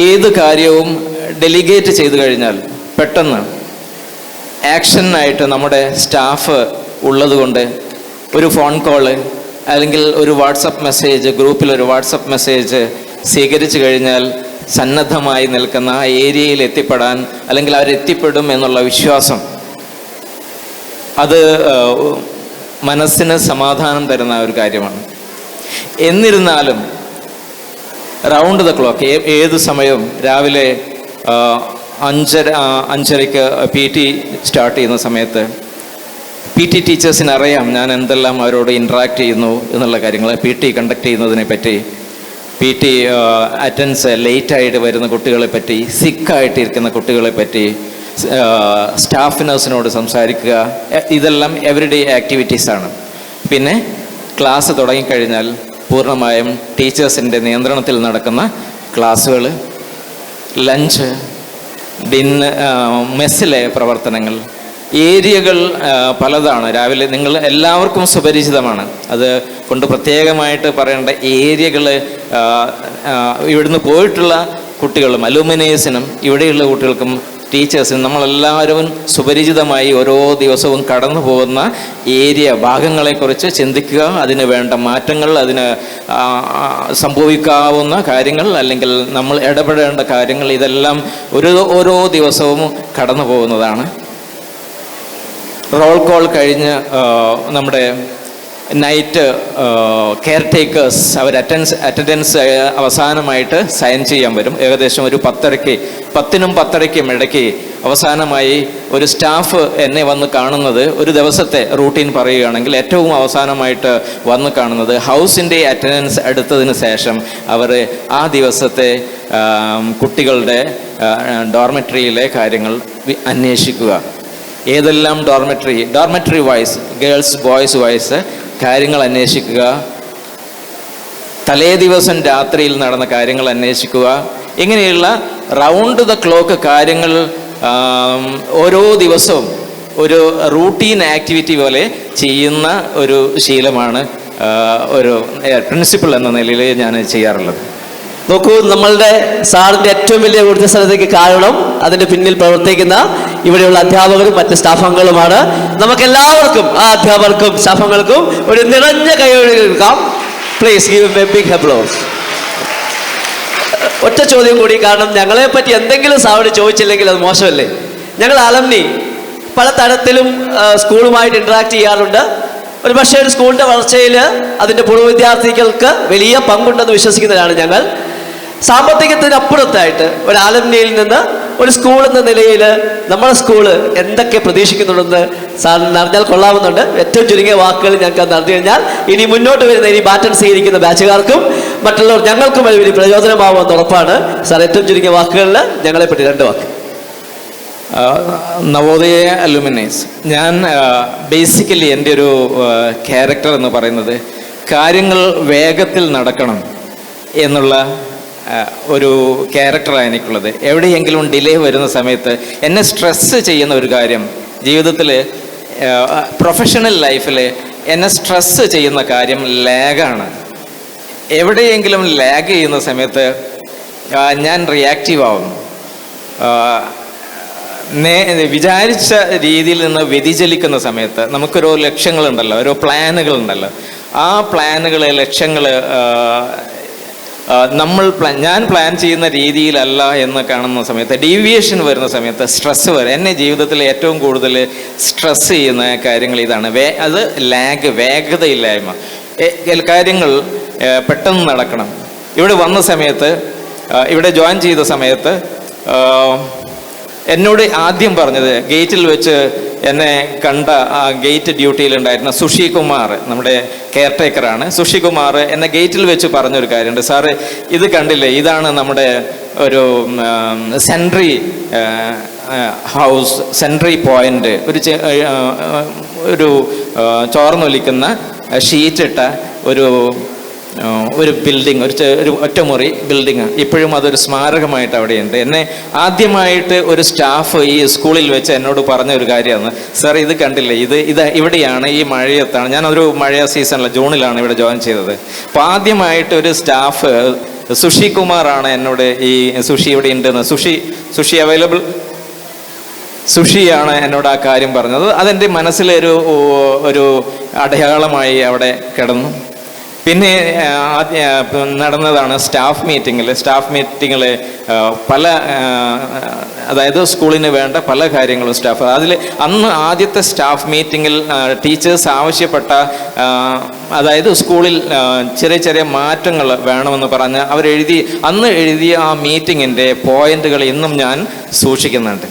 ഏത് കാര്യവും ഡെലിഗേറ്റ് ചെയ്തു കഴിഞ്ഞാൽ പെട്ടെന്ന് ആക്ഷനായിട്ട് നമ്മുടെ സ്റ്റാഫ് ഉള്ളതുകൊണ്ട് ഒരു ഫോൺ കോള് അല്ലെങ്കിൽ ഒരു വാട്സപ്പ് മെസ്സേജ്, ഗ്രൂപ്പിൽ ഒരു വാട്സപ്പ് മെസ്സേജ് സ്വീകരിച്ചു കഴിഞ്ഞാൽ സന്നദ്ധമായി നിൽക്കുന്ന ആ ഏരിയയിൽ എത്തിപ്പെടാൻ, അല്ലെങ്കിൽ അവരെത്തിപ്പെടും എന്നുള്ള വിശ്വാസം, അത് മനസ്സിന് സമാധാനം തരുന്ന ഒരു കാര്യമാണ്. എന്നിരുന്നാലും റൗണ്ട് ദ ക്ലോക്ക് ഏത് സമയവും രാവിലെ 5:30 PT സ്റ്റാർട്ട് ചെയ്യുന്ന സമയത്ത് PT ടീച്ചേഴ്സിന് അറിയാം ഞാൻ എന്തെല്ലാം അവരോട് ഇൻട്രാക്ട് ചെയ്യുന്നു എന്നുള്ള കാര്യങ്ങൾ. PT കണ്ടക്ട് ചെയ്യുന്നതിനെ പറ്റി, PT അറ്റൻഡൻസ് ലേറ്റായിട്ട് വരുന്ന കുട്ടികളെ പറ്റി, സിക്കായിട്ടിരിക്കുന്ന കുട്ടികളെ പറ്റി, സ്റ്റാഫ് നഴ്സിനോട് സംസാരിക്കുക, ഇതെല്ലാം എവറിഡേ ആക്ടിവിറ്റീസാണ്. പിന്നെ ക്ലാസ് തുടങ്ങിക്കഴിഞ്ഞാൽ പൂർണ്ണമായും ടീച്ചേഴ്സിൻ്റെ നിയന്ത്രണത്തിൽ നടക്കുന്ന ക്ലാസ്സുകൾ, ലഞ്ച്, മെസ്സിലെ പ്രവർത്തനങ്ങൾ, ഏരിയകൾ പലതാണ്. രാവിലെ നിങ്ങൾ എല്ലാവർക്കും സുപരിചിതമാണ്, അത് കൊണ്ട് പ്രത്യേകമായിട്ട് പറയേണ്ട ഏരിയകൾ. ഇവിടുന്ന് പോയിട്ടുള്ള കുട്ടികളും അലൂമിനേഴ്സിനും ഇവിടെയുള്ള കുട്ടികൾക്കും ടീച്ചേഴ്സിനും നമ്മളെല്ലാവരും സുപരിചിതമായി ഓരോ ദിവസവും കടന്നു പോകുന്ന ഏരിയ ഭാഗങ്ങളെക്കുറിച്ച് ചിന്തിക്കുക, അതിന് വേണ്ട മാറ്റങ്ങൾ, അതിന് സംഭവിക്കാവുന്ന കാര്യങ്ങൾ, അല്ലെങ്കിൽ നമ്മൾ ഇടപെടേണ്ട കാര്യങ്ങൾ, ഇതെല്ലാം ഓരോ ദിവസവും കടന്നു പോകുന്നതാണ്. റോൾ കോൾ കഴിഞ്ഞ് നമ്മുടെ നൈറ്റ് കെയർ ടേക്കേഴ്സ് അവർ അറ്റൻഡൻസ് അവസാനമായിട്ട് സൈൻ ചെയ്യാൻ വരും. ഏകദേശം ഒരു 10:10നും 10:30ക്കും ഇടയ്ക്ക് അവസാനമായി ഒരു സ്റ്റാഫ് എന്നെ വന്ന് കാണുന്നത്, ഒരു ദിവസത്തെ റൂട്ടീൻ പറയുകയാണെങ്കിൽ ഏറ്റവും അവസാനമായിട്ട് വന്ന് കാണുന്നത് ഹൗസിൻ്റെ അറ്റൻഡൻസ് എടുത്തതിന് ശേഷം അവർ ആ ദിവസത്തെ കുട്ടികളുടെ ഡോർമെട്രിയിലെ കാര്യങ്ങൾ അന്വേഷിക്കുക. ഏതെല്ലാം dormitory wise, girls boys wise കാര്യങ്ങൾ അന്വേഷിക്കുക. തലേ ദിവസം രാത്രിയിൽ നടന്ന കാര്യങ്ങൾ അന്വേഷിക്കുക. ഇങ്ങനെയുള്ള റൗണ്ട് ദ ക്ലോക്ക് കാര്യങ്ങൾ ഓരോ ദിവസവും ഒരു റൂട്ടീൻ ആക്ടിവിറ്റി പോലെ ചെയ്യുന്ന ഒരു ശീലമാണ് ഒരു പ്രിൻസിപ്പൽ എന്ന നിലയിൽ ഞാൻ ചെയ്യാറുള്ളത്. നോക്കൂ, നമ്മളുടെ സാറിന്റെ ഏറ്റവും വലിയ ഊർജ്ജസ്വലതയ്ക്ക് കാരണം അതിന്റെ പിന്നിൽ പ്രവർത്തിക്കുന്ന ഇവിടെയുള്ള അധ്യാപകരും മറ്റ് സ്റ്റാഫംഗങ്ങളുമാണ്. നമുക്കെല്ലാവർക്കും, ആ അധ്യാപകർക്കും സ്റ്റാഫംഗങ്ങൾക്കും ഒരു നിറഞ്ഞ കൈയ്യടി കൊടുക്കാം. Please give a big applause. ഒറ്റ ചോദ്യം കൂടി, കാരണം ഞങ്ങളെ പറ്റി എന്തെങ്കിലും സാവോട് ചോദിച്ചില്ലെങ്കിൽ അത് മോശമല്ലേ. ഞങ്ങൾ അലംനി പല തരത്തിലും സ്കൂളുമായിട്ട് ഇന്ററാക്ട് ചെയ്യാറുണ്ട്. ഒരു പക്ഷേ ഒരു സ്കൂളിൻ്റെ വളർച്ചയിൽ അതിൻ്റെ പൂർവ്വ വിദ്യാർത്ഥികൾക്ക് വലിയ പങ്കുണ്ടെന്ന് വിശ്വസിക്കുന്നവരാണ് ഞങ്ങൾ. സാമ്പത്തികത്തിനപ്പുറത്തായിട്ട് ഒരു ആലംനിയിൽ നിന്ന് ഒരു സ്കൂൾ എന്ന നിലയിൽ നമ്മുടെ സ്കൂള് എന്തൊക്കെ പ്രതീക്ഷിക്കുന്നുണ്ടെന്ന് സാറിന് അറിഞ്ഞാൽ കൊള്ളാവുന്നുണ്ട്. ഏറ്റവും ചുരുങ്ങിയ വാക്കുകൾ ഞങ്ങൾക്ക് അത് അറിഞ്ഞു കഴിഞ്ഞാൽ ഇനി മുന്നോട്ട് വരുന്ന ഇനി ബാറ്റൺ സ്വീകരിക്കുന്ന ബാച്ചുകാർക്കും മറ്റുള്ളവർ ഞങ്ങൾക്കും വലിയ പ്രയോജനമാവുമെന്ന് ഉറപ്പാണ്. സാർ ഏറ്റവും ചുരുങ്ങിയ വാക്കുകളിൽ ഞങ്ങളെപ്പറ്റി 2 വാക്ക്. നവോദയ അലുമിനൈസ്, ഞാൻ ബേസിക്കലി എൻ്റെ ഒരു ക്യാരക്ടർ എന്ന് പറയുന്നത് കാര്യങ്ങൾ വേഗത്തിൽ നടക്കണം എന്നുള്ള ഒരു ക്യാരക്ടറാണ് എനിക്കുള്ളത്. എവിടെയെങ്കിലും ഡിലേ വരുന്ന സമയത്ത് എന്നെ സ്ട്രെസ്സ് ചെയ്യുന്ന ഒരു കാര്യം ജീവിതത്തിൽ, പ്രൊഫഷണൽ ലൈഫിൽ എന്നെ സ്ട്രെസ്സ് ചെയ്യുന്ന കാര്യം ലാഗാണ്. എവിടെയെങ്കിലും ലാഗ് ചെയ്യുന്ന സമയത്ത് ഞാൻ റിയാക്റ്റീവ് ആവും. വിചാരിച്ച രീതിയിൽ നിന്ന് വ്യതിചലിക്കുന്ന സമയത്ത് നമുക്കൊരു ലക്ഷ്യങ്ങളുണ്ടല്ലോ, ഓരോ പ്ലാനുകളുണ്ടല്ലോ, ആ പ്ലാനുകൾ, ലക്ഷ്യങ്ങൾ ഞാൻ പ്ലാൻ ചെയ്യുന്ന രീതിയിലല്ല എന്ന് കാണുന്ന സമയത്ത്, ഡീവിയേഷൻ വരുന്ന സമയത്ത് സ്ട്രെസ്സ് വരും. എന്നെ ജീവിതത്തിൽ ഏറ്റവും കൂടുതൽ സ്ട്രെസ് ചെയ്യുന്ന കാര്യങ്ങൾ ഇതാണ്. അത് ലാഗ്, വേഗതയില്ലായ്മ. കാര്യങ്ങൾ പെട്ടെന്ന് നടക്കണം. ഇവിടെ വന്ന സമയത്ത്, ഇവിടെ ജോയിൻ ചെയ്ത സമയത്ത് എന്നോട് ആദ്യം പറഞ്ഞത്, ഗേറ്റിൽ വെച്ച് എന്നെ കണ്ട ആ ഗേറ്റ് ഡ്യൂട്ടിയിലുണ്ടായിരുന്ന സുഷി കുമാർ, നമ്മുടെ കെയർ ടേക്കറാണ്. സുഷി കുമാർ എന്നെ ഗേറ്റിൽ വെച്ച് പറഞ്ഞൊരു കാര്യമുണ്ട്, സാറ് ഇത് കണ്ടില്ലേ, ഇതാണ് നമ്മുടെ ഒരു സെൻട്രി ഹൗസ്, സെൻട്രി പോയിന്റ്, ഒരു ചോർന്നൊലിക്കുന്ന ഷീറ്റിട്ട ഒരു ബിൽഡിംഗ്, ഒരു ഒറ്റമുറി ബിൽഡിങ്. ഇപ്പോഴും അതൊരു സ്മാരകമായിട്ട് അവിടെയുണ്ട്. എന്നെ ആദ്യമായിട്ട് ഒരു സ്റ്റാഫ് ഈ സ്കൂളിൽ വെച്ച് എന്നോട് പറഞ്ഞ ഒരു കാര്യമാണ്, സാർ ഇത് കണ്ടില്ലേ, ഇത് ഇവിടെയാണ്, ഈ മഴയത്താണ്. ഞാനൊരു മഴ സീസണിൽ ജൂണിലാണ് ഇവിടെ ജോയിൻ ചെയ്തത്. അപ്പോൾ ആദ്യമായിട്ട് ഒരു സ്റ്റാഫ് സുഷി കുമാറാണ് എന്നോട് ഈ സുഷി ഇവിടെ ഉണ്ടെന്ന്, സുഷി അവൈലബിൾ, സുഷിയാണ് എന്നോട് ആ കാര്യം പറഞ്ഞത്. അതെൻ്റെ മനസ്സിലൊരു അടയാളമായി അവിടെ കിടന്നു. പിന്നെ നടന്നതാണ് സ്റ്റാഫ് മീറ്റിങ്ങിൽ പല, അതായത് സ്കൂളിന് വേണ്ട പല കാര്യങ്ങളും സ്റ്റാഫ്, അന്ന് ആദ്യത്തെ സ്റ്റാഫ് മീറ്റിങ്ങിൽ ടീച്ചേഴ്സ് ആവശ്യപ്പെട്ട, അതായത് സ്കൂളിൽ ചെറിയ ചെറിയ മാറ്റങ്ങൾ വേണമെന്ന് പറഞ്ഞ് അന്ന് എഴുതിയ ആ മീറ്റിങ്ങിൻ്റെ പോയിന്റുകൾ ഇന്നും ഞാൻ സൂക്ഷിക്കുന്നുണ്ട്.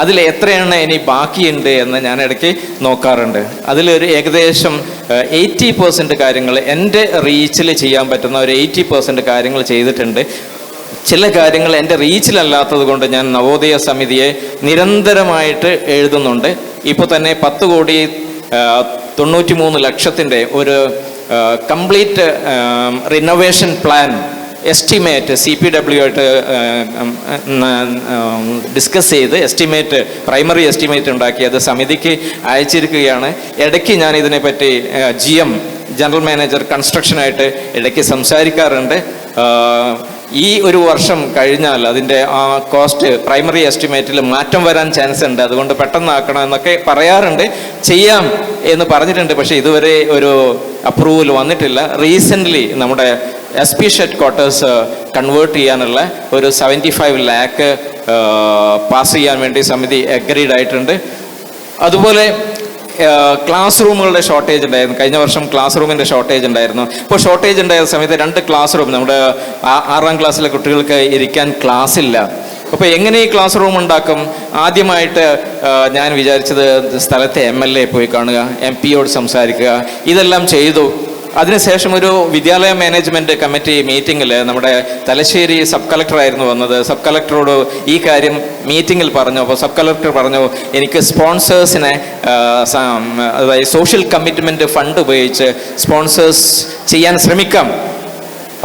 അതിൽ എത്രയാണ് ഇനി ബാക്കിയുണ്ട് എന്ന് ഞാൻ ഇടയ്ക്ക് നോക്കാറുണ്ട്. അതിലൊരു ഏകദേശം 80% കാര്യങ്ങൾ എൻ്റെ റീച്ചിൽ ചെയ്യാൻ പറ്റുന്ന ഒരു 80% കാര്യങ്ങൾ ചെയ്തിട്ടുണ്ട്. ചില കാര്യങ്ങൾ എൻ്റെ റീച്ചിലല്ലാത്തത് കൊണ്ട് ഞാൻ നവോദയ സമിതിയെ നിരന്തരമായിട്ട് എഴുതുന്നുണ്ട്. ഇപ്പോൾ തന്നെ 10,93,00,000 ഒരു complete renovation plan estimate CPW ആയിട്ട് ഡിസ്കസ് ചെയ്ത് പ്രൈമറി എസ്റ്റിമേറ്റ് ഉണ്ടാക്കി അത് സമിതിക്ക് അയച്ചിരിക്കുകയാണ്. ഇടയ്ക്ക് ഞാൻ ഇതിനെപ്പറ്റി GM, ജനറൽ മാനേജർ കൺസ്ട്രക്ഷനായിട്ട് ഇടയ്ക്ക് സംസാരിക്കാറുണ്ട്. ഈ ഒരു വർഷം കഴിഞ്ഞാൽ അതിൻ്റെ ആ കോസ്റ്റ് പ്രൈമറി എസ്റ്റിമേറ്റിൽ മാറ്റം വരാൻ ചാൻസ് ഉണ്ട്, അതുകൊണ്ട് പെട്ടെന്നാക്കണം എന്നൊക്കെ പറയാറുണ്ട്. ചെയ്യാം എന്ന് പറഞ്ഞിട്ടുണ്ട്, പക്ഷേ ഇതുവരെ ഒരു അപ്രൂവൽ വന്നിട്ടില്ല. റീസെൻ്റ്ലി നമ്മുടെ SP ഷെഡ് ക്വാർട്ടേഴ്സ് കൺവേർട്ട് ചെയ്യാനുള്ള ഒരു 75 lakh പാസ് ചെയ്യാൻ വേണ്ടി സമിതി അഗ്രീഡ് ആയിട്ടുണ്ട്. അതുപോലെ ക്ലാസ് റൂമുകളുടെ ഷോർട്ടേജ് ഉണ്ടായിരുന്നു. കഴിഞ്ഞ വർഷം ക്ലാസ് റൂമിൻ്റെ ഷോർട്ടേജ് ഉണ്ടായിരുന്നു. ഇപ്പോൾ ഷോർട്ടേജ് ഉണ്ടായ സമയത്ത് 2 ക്ലാസ് റൂം, നമ്മുടെ 6ാം ക്ലാസ്സിലെ കുട്ടികൾക്ക് ഇരിക്കാൻ ക്ലാസ് ഇല്ല. അപ്പോൾ എങ്ങനെ ഈ ക്ലാസ് റൂം ഉണ്ടാക്കും? ആദ്യമായിട്ട് ഞാൻ വിചാരിച്ചത് സ്ഥലത്തെ MLA പോയി കാണുക, MP യോട് സംസാരിക്കുക, ഇതെല്ലാം ചെയ്തു. അതിനുശേഷം ഒരു വിദ്യാലയ മാനേജ്മെൻറ്റ് കമ്മിറ്റി മീറ്റിങ്ങിൽ നമ്മുടെ തലശ്ശേരി സബ് കളക്ടറായിരുന്നു വന്നത്. സബ് കളക്ടറോട് ഈ കാര്യം മീറ്റിങ്ങിൽ പറഞ്ഞു. അപ്പോൾ സബ് കളക്ടർ പറഞ്ഞു, എനിക്ക് സ്പോൺസേഴ്സിനെ, അതായത് സോഷ്യൽ കമ്മിറ്റ്മെൻറ്റ് ഫണ്ട് ഉപയോഗിച്ച് സ്പോൺസേഴ്സ് ചെയ്യാൻ ശ്രമിക്കാം.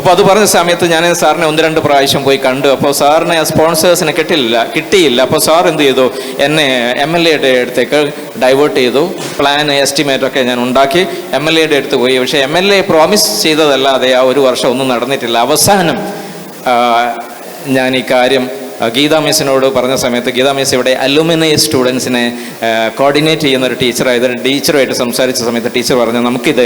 അപ്പോൾ അത് പറഞ്ഞ സമയത്ത് ഞാൻ സാറിനെ 1-2 പ്രാവശ്യം പോയി കണ്ടു. അപ്പോൾ സാറിന് സ്പോൺസേഴ്സിനെ കിട്ടിയില്ല. അപ്പോൾ സാർ എന്ത് ചെയ്തു, എന്നെ MLAയുടെ അടുത്തേക്ക് ഡൈവേർട്ട് ചെയ്തു. പ്ലാൻ എസ്റ്റിമേറ്റൊക്കെ ഞാൻ ഉണ്ടാക്കി MLAയുടെ അടുത്ത് പോയി. പക്ഷേ MLA പ്രോമിസ് ചെയ്തതല്ലാതെ ആ ഒരു വർഷം ഒന്നും നടന്നിട്ടില്ല. അവസാനം ഞാൻ ഈ കാര്യം ഗീതാ മിസ്സിനോട് പറഞ്ഞ സമയത്ത് ഗീതാ മിസ് ഇവിടെ അലുമിനി സ്റ്റുഡൻസിനെ കോർഡിനേറ്റ് ചെയ്യുന്ന ഒരു ടീച്ചറായത്. ടീച്ചറുമായിട്ട് സംസാരിച്ച സമയത്ത് ടീച്ചർ പറഞ്ഞു നമുക്കിത്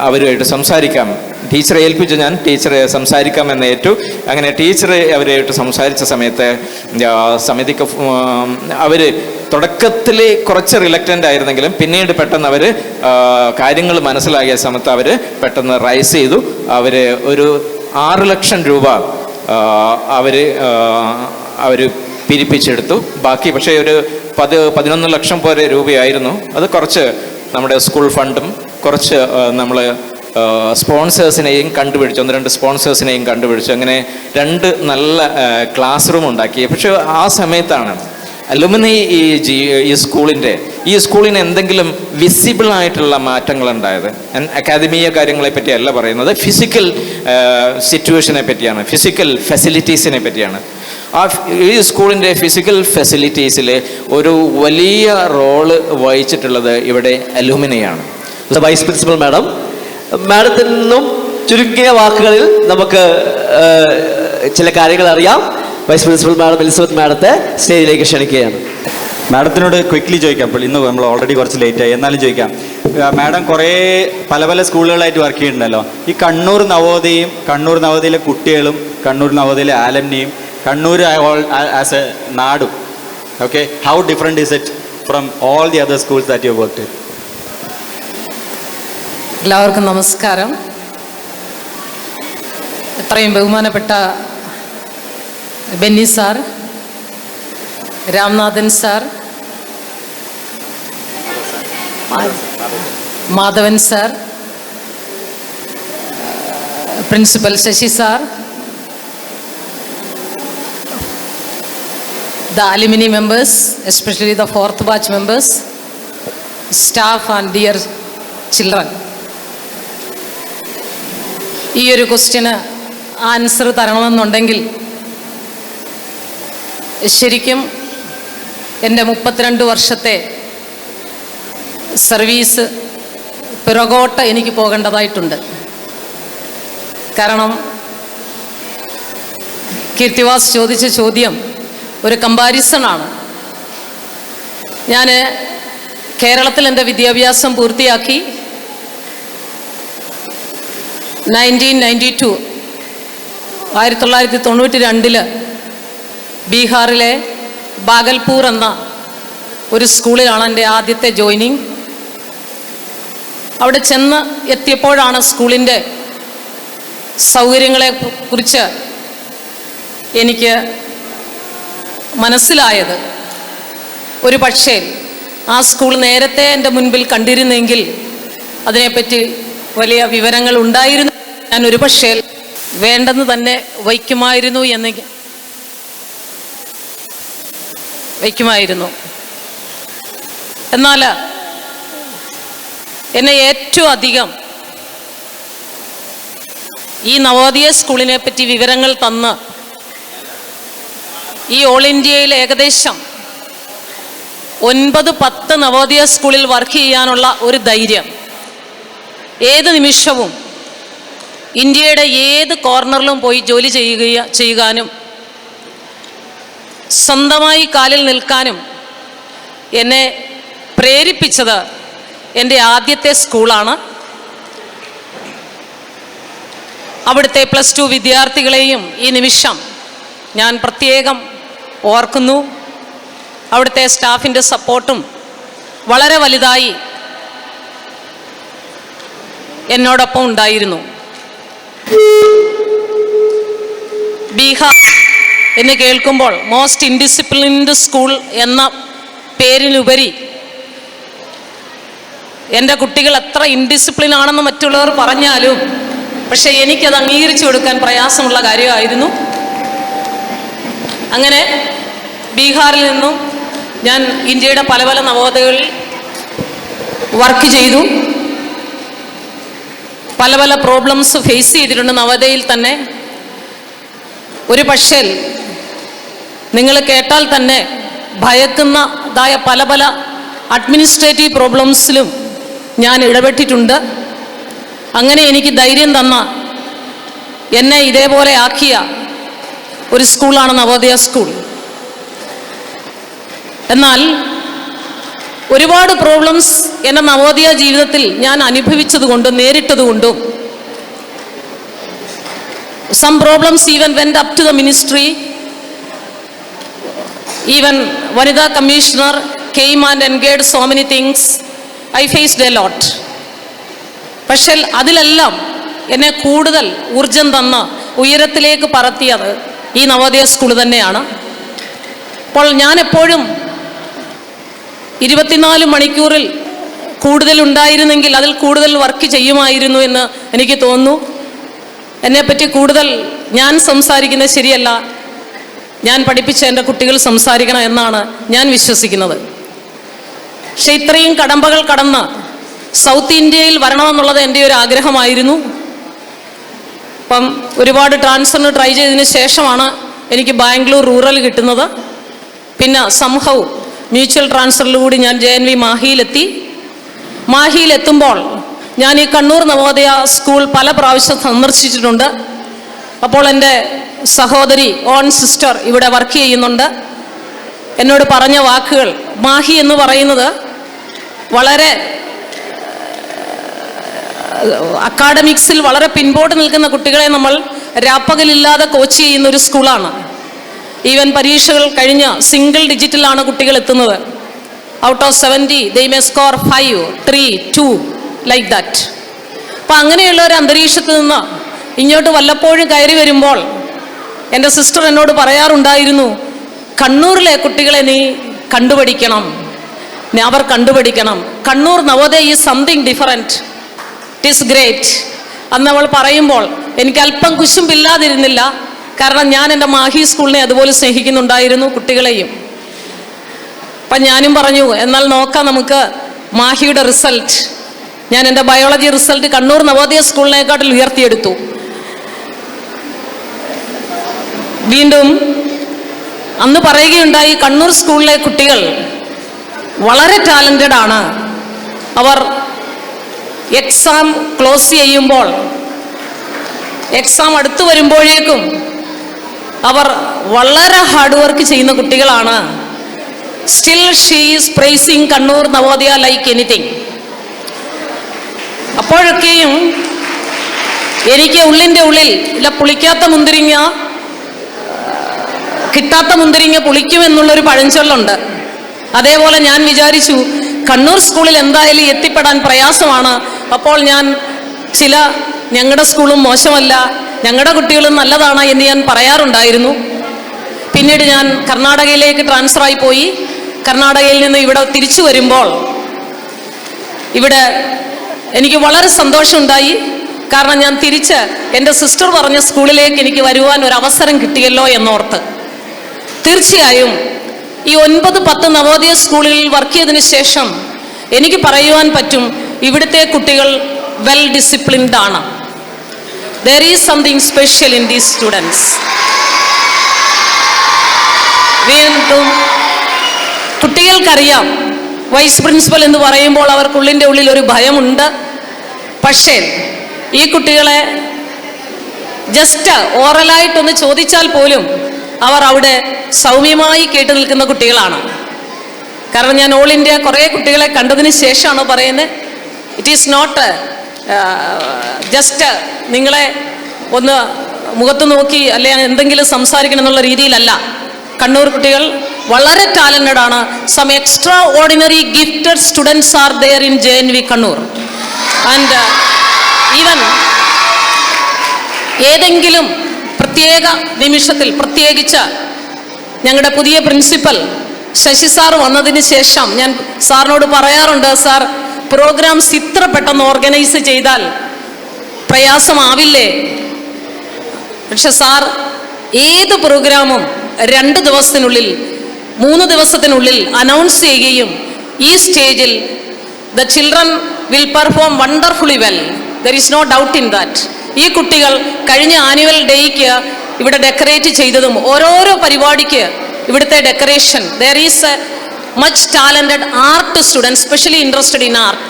അവരുമായിട്ട് സംസാരിക്കാം. ടീച്ചറെ ഏൽപ്പിച്ചു, ഞാൻ ടീച്ചറെ സംസാരിക്കാമെന്ന് ഏറ്റു. അങ്ങനെ ടീച്ചർ അവരുമായിട്ട് സംസാരിച്ച സമയത്ത് സമിതിക്ക് അവർ തുടക്കത്തിൽ കുറച്ച് റിലക്റ്റൻ്റ് ആയിരുന്നെങ്കിലും പിന്നീട് പെട്ടെന്ന് അവർ കാര്യങ്ങൾ മനസ്സിലാക്കിയ സമയത്ത് അവർ പെട്ടെന്ന് റൈസ് ചെയ്തു. അവർ ഒരു 6 ലക്ഷം രൂപ അവർ പിരിപ്പിച്ചെടുത്തു. ബാക്കി പക്ഷേ ഒരു 11 ലക്ഷം പോലെ രൂപയായിരുന്നു. അത് കുറച്ച് നമ്മുടെ സ്കൂൾ ഫണ്ടും കുറച്ച് നമ്മൾ സ്പോൺസേഴ്സിനെയും കണ്ടുപിടിച്ചു, 1-2 സ്പോൺസേഴ്സിനെയും കണ്ടുപിടിച്ചു. അങ്ങനെ 2 നല്ല ക്ലാസ് റൂം ഉണ്ടാക്കി. പക്ഷെ ആ സമയത്താണ് അലുമിനി ഈ സ്കൂളിന് എന്തെങ്കിലും വിസിബിൾ ആയിട്ടുള്ള മാറ്റങ്ങൾ ഉണ്ടായത്. അക്കാദമിക കാര്യങ്ങളെ പറ്റിയല്ല പറയുന്നത്, ഫിസിക്കൽ സിറ്റുവേഷനെ പറ്റിയാണ്, ഫിസിക്കൽ ഫെസിലിറ്റീസിനെ പറ്റിയാണ്. ഈ സ്കൂളിൻ്റെ ഫിസിക്കൽ ഫെസിലിറ്റീസിൽ ഒരു വലിയ റോള് വഹിച്ചിട്ടുള്ളത് ഇവിടെ അലുമിനിയാണ്. വൈസ് പ്രിൻസിപ്പൽ മാഡം, മാഡത്തിൽ നിന്നും ചുരുങ്ങിയ വാക്കുകളിൽ നമുക്ക് ചില കാര്യങ്ങൾ അറിയാം. വൈസ് പ്രിൻസിപ്പൽ മാഡം എലിസബത്ത് മാഡത്തെ സ്റ്റേജിലേക്ക് ക്ഷണിക്കുകയാണ്. മാഡത്തിനോട് ക്വിക്ക്ലി ചോദിക്കാം. അപ്പോൾ ഇന്ന് നമ്മൾ ഓൾറെഡി കുറച്ച് ലേറ്റായി, എന്നാലും ചോദിക്കാം. മാഡം കുറേ പല സ്കൂളുകളായിട്ട് വർക്ക് ചെയ്യുന്നുണ്ടല്ലോ. ഈ കണ്ണൂർ നവോദയയിലെ കുട്ടികളും കണ്ണൂർ നവോദയയിലെ ആലംനിയും കണ്ണൂർ ആസ് എ നാടും, okay, how different is it from all the other schools that you worked? എല്ലാവർക്കും നമസ്കാരം. എത്രയും ബഹുമാനപ്പെട്ട Benny sir, Ramnathan sir, Madhavan sir, principal Sasi sir, the alumni members, especially the 4th batch members, staff and dear children. ഈ ഒരു question answer തരണമെന്നുണ്ടെങ്കിൽ ശരിക്കും എൻ്റെ 32 വർഷത്തെ service പിറകോട്ട് എനിക്ക് പോകേണ്ടതായിട്ടുണ്ട്. കാരണം കീർത്തിവാസ് ചോദിച്ച ചോദ്യം ഒരു കമ്പാരിസണാണ്. ഞാൻ കേരളത്തിൽ എൻ്റെ വിദ്യാഭ്യാസം പൂർത്തിയാക്കി 1992 ബീഹാറിലെ ബാഗൽപൂർ എന്ന ഒരു സ്കൂളിലാണ് എൻ്റെ ആദ്യത്തെ ജോയിനിങ്. അവിടെ ചെന്ന് എത്തിയപ്പോഴാണ് സ്കൂളിൻ്റെ സൗകര്യങ്ങളെ കുറിച്ച് എനിക്ക് മനസ്സിലായത്. ഒരു പക്ഷേ ആ സ്കൂൾ നേരത്തെ എൻ്റെ മുൻപിൽ കണ്ടിരുന്നെങ്കിൽ അതിനെപ്പറ്റി വലിയ വിവരങ്ങൾ ഉണ്ടായിരുന്നു, ഞാൻ ഒരു പക്ഷേ വേണ്ടെന്ന് തന്നെ വയ്ക്കുമായിരുന്നു. എന്നാൽ എന്നെ ഏറ്റവും അധികം ഈ നവോദയ സ്കൂളിനെ പറ്റി വിവരങ്ങൾ തന്ന് ഈ ഓൾ ഇന്ത്യയിൽ ഏകദേശം 9-10 നവോദയ സ്കൂളിൽ വർക്ക് ചെയ്യാനുള്ള ഒരു ധൈര്യം, ഏത് നിമിഷവും ഇന്ത്യയുടെ ഏത് കോർണറിലും പോയി ജോലി ചെയ്യാനും സ്വന്തമായി കാലിൽ നിൽക്കാനും എന്നെ പ്രേരിപ്പിച്ചത് എൻ്റെ ആദ്യത്തെ സ്കൂളാണ്. അവിടുത്തെ +2 വിദ്യാർത്ഥികളെയും ഈ നിമിഷം ഞാൻ പ്രത്യേകം ഓർക്കുന്നു. അവിടുത്തെ സ്റ്റാഫിൻ്റെ സപ്പോർട്ടും വളരെ വലുതായി എന്നോടൊപ്പം ഉണ്ടായിരുന്നു. ബീഹാർ എന്ന് കേൾക്കുമ്പോൾ മോസ്റ്റ് ഇൻഡിസിപ്ലിൻഡ് സ്കൂൾ എന്ന പേരിനുപരി എൻ്റെ കുട്ടികൾ എത്ര ഇൻഡിസിപ്ലിൻ ആണെന്ന് മറ്റുള്ളവർ പറഞ്ഞാലും പക്ഷേ എനിക്കത് അംഗീകരിച്ചു കൊടുക്കാൻ പ്രയാസമുള്ള കാര്യമായിരുന്നു. അങ്ങനെ ബീഹാറിൽ നിന്നും ഞാൻ ഇന്ത്യയുടെ പല നവോദയകളിൽ വർക്ക് ചെയ്തു. പല പ്രോബ്ലംസ് ഫേസ് ചെയ്തിട്ടുണ്ട് നവോദയയിൽ തന്നെ. ഒരു പക്ഷേ നിങ്ങൾ കേട്ടാൽ തന്നെ ഭയക്കുന്നതായ പല അഡ്മിനിസ്ട്രേറ്റീവ് പ്രോബ്ലംസിലും ഞാൻ ഇടപെട്ടിട്ടുണ്ട്. അങ്ങനെ എനിക്ക് ധൈര്യം തന്ന, എന്നെ ഇതേപോലെ ആക്കിയ ഒരു സ്കൂളാണ് നവോദയ സ്കൂൾ. എന്നാൽ ഒരുപാട് പ്രോബ്ലംസ് എൻ്റെ നവോദയ ജീവിതത്തിൽ ഞാൻ അനുഭവിച്ചതുകൊണ്ടും നേരിട്ടതുകൊണ്ടും some problems even went up to the ministry. Even Vanida Commissioner came and engaged so many things. I faced a lot. പക്ഷേ അതിലെല്ലാം എന്നെ കൂടുതൽ ഊർജം തന്ന ഉയരത്തിലേക്ക് പറത്തിയത് ഈ നവോദയ സ്കൂൾ തന്നെയാണ്. അപ്പോൾ ഞാൻ എപ്പോഴും 24 മണിക്കൂറിൽ കൂടുതൽ ഉണ്ടായിരുന്നെങ്കിൽ അതിൽ കൂടുതൽ വർക്ക് ചെയ്യുമായിരുന്നു എന്ന് എനിക്ക് തോന്നുന്നു. എന്നെപ്പറ്റി കൂടുതൽ ഞാൻ സംസാരിക്കുന്നത് ശരിയല്ല, ഞാൻ പഠിപ്പിച്ച എൻ്റെ കുട്ടികൾ സംസാരിക്കണം എന്നാണ് ഞാൻ വിശ്വസിക്കുന്നത്. പക്ഷെ ഇത്രയും കടമ്പകൾ കടന്ന് സൗത്ത് ഇന്ത്യയിൽ വരണമെന്നുള്ളത് എൻ്റെ ഒരു ആഗ്രഹമായിരുന്നു. അപ്പം ഒരുപാട് ട്രാൻസ്ഫറിന് ട്രൈ ചെയ്തതിന് ശേഷമാണ് എനിക്ക് ബാംഗ്ലൂർ റൂറൽ കിട്ടുന്നത്. പിന്നെ സംഭവ് മ്യൂച്വൽ ട്രാൻസ്ഫറിലൂടെ ഞാൻ JNV മാഹിയിലെത്തി. മാഹിയിലെത്തുമ്പോൾ ഞാൻ ഈ കണ്ണൂർ നവോദയ സ്കൂൾ പല പ്രാവശ്യം സന്ദർശിച്ചിട്ടുണ്ട്. അപ്പോൾ എൻ്റെ സഹോദരി ഓൺ സിസ്റ്റർ ഇവിടെ വർക്ക് ചെയ്യുന്നുണ്ട്. എന്നോട് പറഞ്ഞ വാക്കുകൾ, മാഹി എന്ന് പറയുന്നത് വളരെ അക്കാഡമിക്സിൽ വളരെ പിൻപോട്ട് നിൽക്കുന്ന കുട്ടികളെ നമ്മൾ രാപ്പകലില്ലാതെ കോച്ച് ചെയ്യുന്ന ഒരു സ്കൂളാണ്. ഈവൻ പരീക്ഷകൾ കഴിഞ്ഞ സിംഗിൾ ഡിജിറ്റിലാണ് കുട്ടികൾ എത്തുന്നത്. Out of 70 they may score 5, 3, 2 like that. അപ്പം അങ്ങനെയുള്ള ഒരു അന്തരീക്ഷത്തിൽ നിന്ന് ഇങ്ങോട്ട് വല്ലപ്പോഴും കയറി വരുമ്പോൾ എൻ്റെ സിസ്റ്റർ എന്നോട് പറയാറുണ്ടായിരുന്നു, കണ്ണൂരിലെ കുട്ടികളെ നീ കണ്ടുപഠിക്കണം, അവർ കണ്ടുപഠിക്കണം. Kannur Navodaya is something different, it is great. അന്ന് അവൾ പറയുമ്പോൾ എനിക്ക് അല്പം കുശുമ്പില്ലാതിരുന്നില്ല. കാരണം ഞാൻ എൻ്റെ മാഹി സ്കൂളിനെ അതുപോലെ സ്നേഹിക്കുന്നുണ്ടായിരുന്നു, കുട്ടികളെയും. അപ്പം ഞാനും പറഞ്ഞു, എന്നാൽ നോക്കാം നമുക്ക് മാഹിയുടെ റിസൾട്ട്. ഞാൻ എൻ്റെ ബയോളജി റിസൾട്ട് കണ്ണൂർ നവോദയ സ്കൂളിനെക്കാട്ടിൽ ഉയർത്തിയെടുത്തു. വീണ്ടും അന്ന് പറയുകയുണ്ടായി, കണ്ണൂർ സ്കൂളിലെ കുട്ടികൾ വളരെ ടാലൻറ്റഡ് ആണ്. അവർ എക്സാം ക്ലോസ് ചെയ്യുമ്പോൾ, എക്സാം അടുത്ത് വരുമ്പോഴേക്കും അവർ വളരെ ഹാർഡ് വർക്ക് ചെയ്യുന്ന കുട്ടികളാണ്. Still she is praising Kannur Navodaya like anything. അപ്പോഴൊക്കെയും എനിക്ക് ഉള്ളിൻ്റെ ഉള്ളിൽ ഇല്ല, പുളിക്കാത്ത മുന്തിരിങ്ങ, കിട്ടാത്ത മുന്തിരിങ്ങ പുളിക്കുമെന്നുള്ളൊരു പഴഞ്ചൊല്ലുണ്ട്. അതേപോലെ ഞാൻ വിചാരിച്ചു കണ്ണൂർ സ്കൂളിൽ എന്തായാലും എത്തിപ്പെടാൻ പ്രയാസമാണ്. അപ്പോൾ ഞാൻ ഞങ്ങളുടെ സ്കൂളും മോശമല്ല, ഞങ്ങളുടെ കുട്ടികളും നല്ലതാണ് എന്ന് ഞാൻ പറയാറുണ്ടായിരുന്നു. പിന്നീട് ഞാൻ കർണാടകയിലേക്ക് ട്രാൻസ്ഫറായി പോയി. കർണാടകയിൽ നിന്ന് ഇവിടെ തിരിച്ചു വരുമ്പോൾ ഇവിടെ എനിക്ക് വളരെ സന്തോഷമുണ്ടായി. കാരണം ഞാൻ തിരിച്ച് എൻ്റെ സിസ്റ്റർ പറഞ്ഞ സ്കൂളിലേക്ക് എനിക്ക് വരുവാൻ ഒരു അവസരം കിട്ടിയല്ലോ എന്നോർത്ത്. തീർച്ചയായും ഈ 9-10 നവോദയ സ്കൂളുകളിൽ വർക്ക് ചെയ്തതിന് ശേഷം എനിക്ക് പറയുവാൻ പറ്റും, ഇവിടുത്തെ കുട്ടികൾ വെൽ ഡിസിപ്ലിൻഡ് ആണ്. There is something special in these students. വീണ്ടും കുട്ടികൾക്കറിയാം, വൈസ് പ്രിൻസിപ്പൽ എന്ന് പറയുമ്പോൾ അവർക്കുള്ളിൻ്റെ ഉള്ളിൽ ഒരു ഭയമുണ്ട്. പക്ഷേ ഈ കുട്ടികളെ ജസ്റ്റ് ഓറലായിട്ടൊന്ന് ചോദിച്ചാൽ പോലും അവർ അവിടെ സൗമ്യമായി കേട്ടു നിൽക്കുന്ന കുട്ടികളാണ്. കാരണം ഞാൻ ഓൾ ഇന്ത്യ കുറേ കുട്ടികളെ കണ്ടതിന് ശേഷമാണ് പറയുന്നത്. ഇറ്റ് ഈസ് നോട്ട് ജസ്റ്റ് നിങ്ങളെ ഒന്ന് മുഖത്ത് നോക്കി അല്ലെങ്കിൽ എന്തെങ്കിലും സംസാരിക്കണം എന്നുള്ള രീതിയിലല്ല. കണ്ണൂർ കുട്ടികൾ വളരെ ടാലന്റഡ് ആണ്. Some extraordinary gifted students are there in JNV Kannur. And even ഏതെങ്കിലും പ്രത്യേക നിമിഷത്തിൽ, പ്രത്യേകിച്ച് ഞങ്ങളുടെ പുതിയ പ്രിൻസിപ്പൽ ശശി സാർ വന്നതിന് ശേഷം ഞാൻ സാറിനോട് പറയാറുണ്ട്, സാർ പ്രോഗ്രാംസ് ഇത്ര പെട്ടെന്ന് ഓർഗനൈസ് ചെയ്താൽ പ്രയാസമാവില്ലേ? പക്ഷെ സാർ ഏത് പ്രോഗ്രാമും 2 ദിവസത്തിനുള്ളിൽ 3 ദിവസത്തിനുള്ളിൽ അനൗൺസ് ചെയ്യുകയും ഈ സ്റ്റേജിൽ the children will perform wonderfully well. There is no doubt in that. ഈ കുട്ടികൾ കഴിഞ്ഞ ആനുവൽ ഡേയ്ക്ക് ഇവിടെ ഡെക്കറേറ്റ് ചെയ്തതും ഓരോരോ പരിപാടിക്ക് ഇവിടുത്തെ decoration, there is a much talented art students specially interested in art.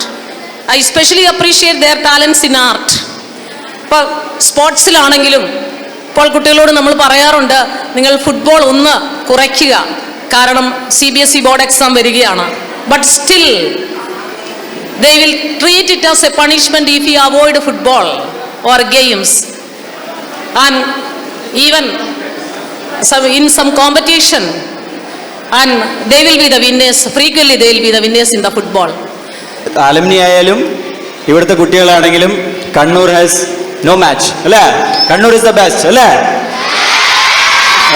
I specially appreciate their talents in art. ഇപ്പോൾ സ്പോർട്സിലാണെങ്കിലും ഇപ്പോൾ കുട്ടികളോട് നമ്മൾ പറയാറുണ്ട്, നിങ്ങൾ ഫുട്ബോൾ ഒന്ന് കുറയ്ക്കുക, കാരണം CBSE ബോർഡ് എക്സാം വരികയാണ്. But still they will treat it as a punishment if you avoid football or games, and even in some competition, and they will be the winners. Frequently they will be the winners in the football. Alumni ആയാലും ഇവിടുത്തെ കുട്ടികളാണെങ്കിലും Kannur has no match അല്ലേ? Kannur is the best അല്ലേ?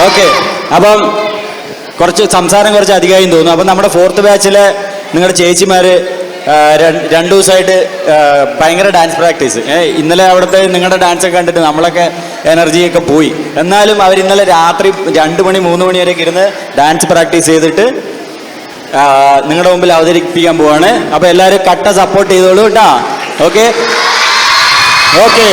Okay, അപ്പം സംസാരം കുറച്ച് അധികമായി തോന്നുന്നു. അപ്പം നമ്മുടെ 4th ബാച്ചിലെ നിങ്ങളുടെ ചേച്ചിമാർ 2 ദിവസമായിട്ട് ഭയങ്കര ഡാൻസ് പ്രാക്ടീസ്. ഇന്നലെ അവിടുത്തെ നിങ്ങളുടെ ഡാൻസൊക്കെ കണ്ടിട്ട് നമ്മളൊക്കെ എനർജിയൊക്കെ പോയി. എന്നാലും അവർ ഇന്നലെ രാത്രി 2 മണി 3 മണി വരെയൊക്കെ ഇരുന്ന് ഡാൻസ് പ്രാക്ടീസ് ചെയ്തിട്ട് നിങ്ങളുടെ മുമ്പിൽ അവതരിപ്പിക്കാൻ പോവാണ്. അപ്പോൾ എല്ലാവരും കട്ട സപ്പോർട്ട് ചെയ്തോളൂ കേട്ടോ. Okay okay.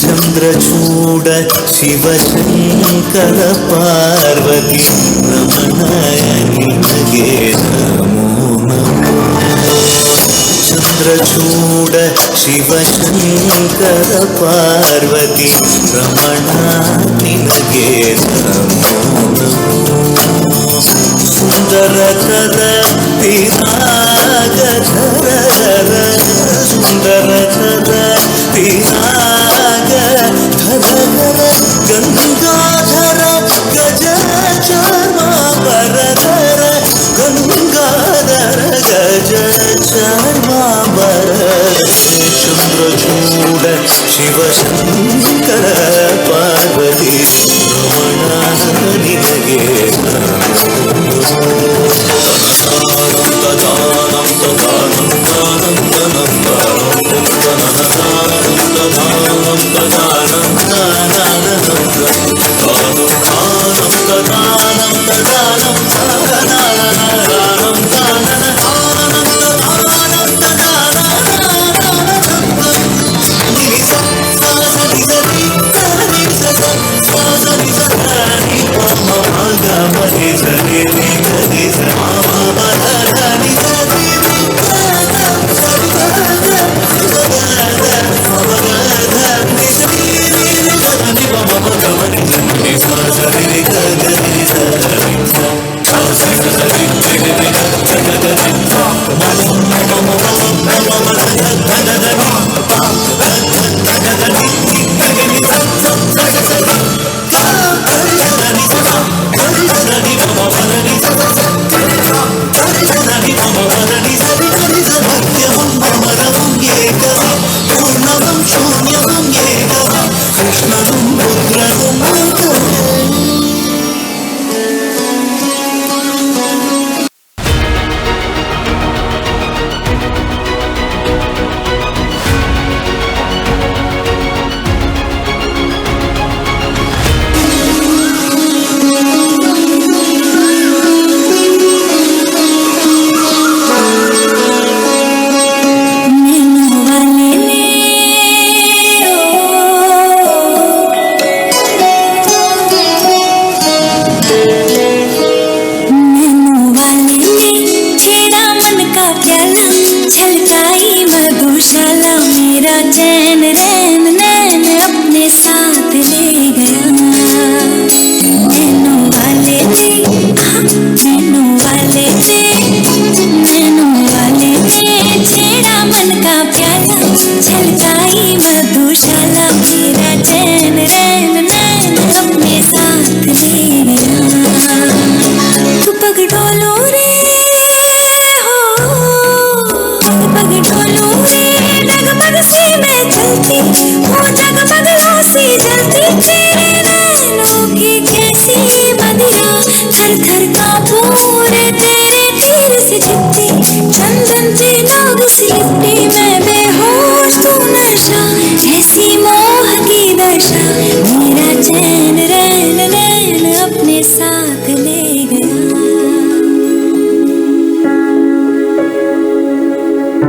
ಚಂದ್ರಚೂಡ ಶಿವಶಂಕರ ಪಾರ್ವತಿ ರಮಣಯ ನಿನಗೆ ನಮೋ ನಮೋ. ಚಂದ್ರಚೂಡ ಶಿವಶಂಕರ ಪಾರ್ವತಿ ರಮಣ ನಿನಗೆ ನಮೋ ನಮೋ. ಸುಂದರತದ ಪಿರಾಗಧರ ಸುಂದರತದ ಪಿರಾಗ ಗಂಗಾಧರ ಗಜ ಚಾರ್ಮಾಂಬರಧರ ಗಂಗಾಧರ ಗಜ ಚಾರ್ಮಾಂಬರ. ಚಂದ್ರಚೂಡ ಶಿವಶಂಕರ ಪಾರ್ವತಿ ರಮಣ ನಿನಗೆ मेरे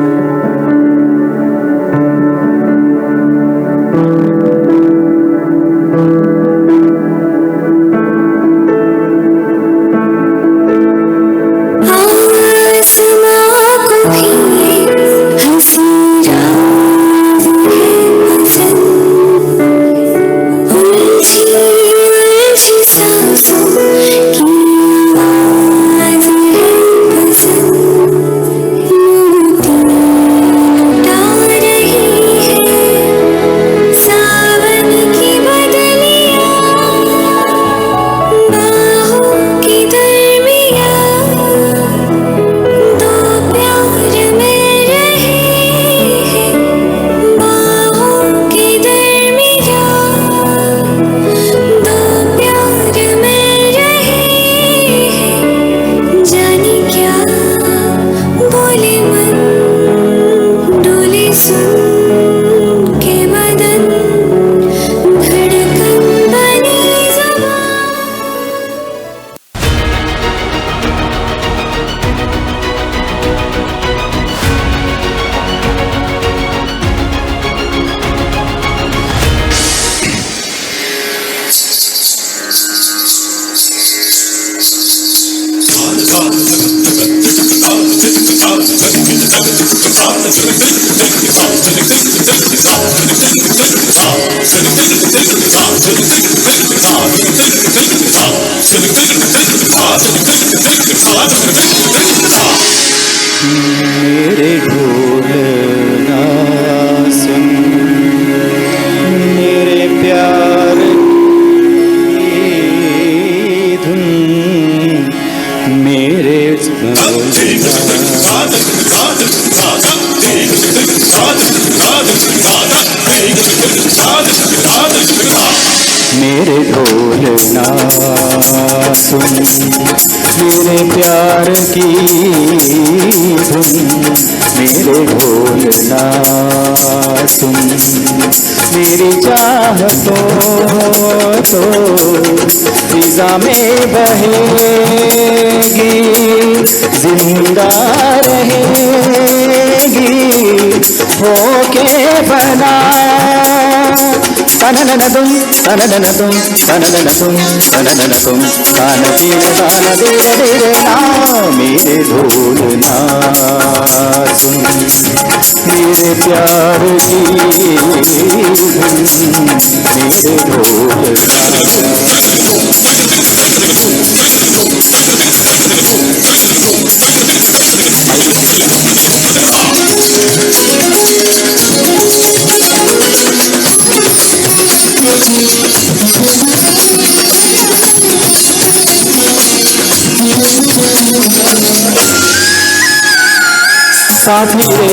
ढोल ना सुन, मेरे प्यार की धुन, मेरे मेरे ढोल ना सुन, मेरे प्यार की धुन, मेरे ढोल ना सुन, मेरी चाहतों तो फिजा में बहेगी, जिंदा रहेगी होके बना। तननन तुम तननन तुम तननन तुम तननन तुम कान पीन कान धीरे धीरे ना, मेरे ढोल ना सुन, मेरे प्यार की धुन, मेरे ढोल ना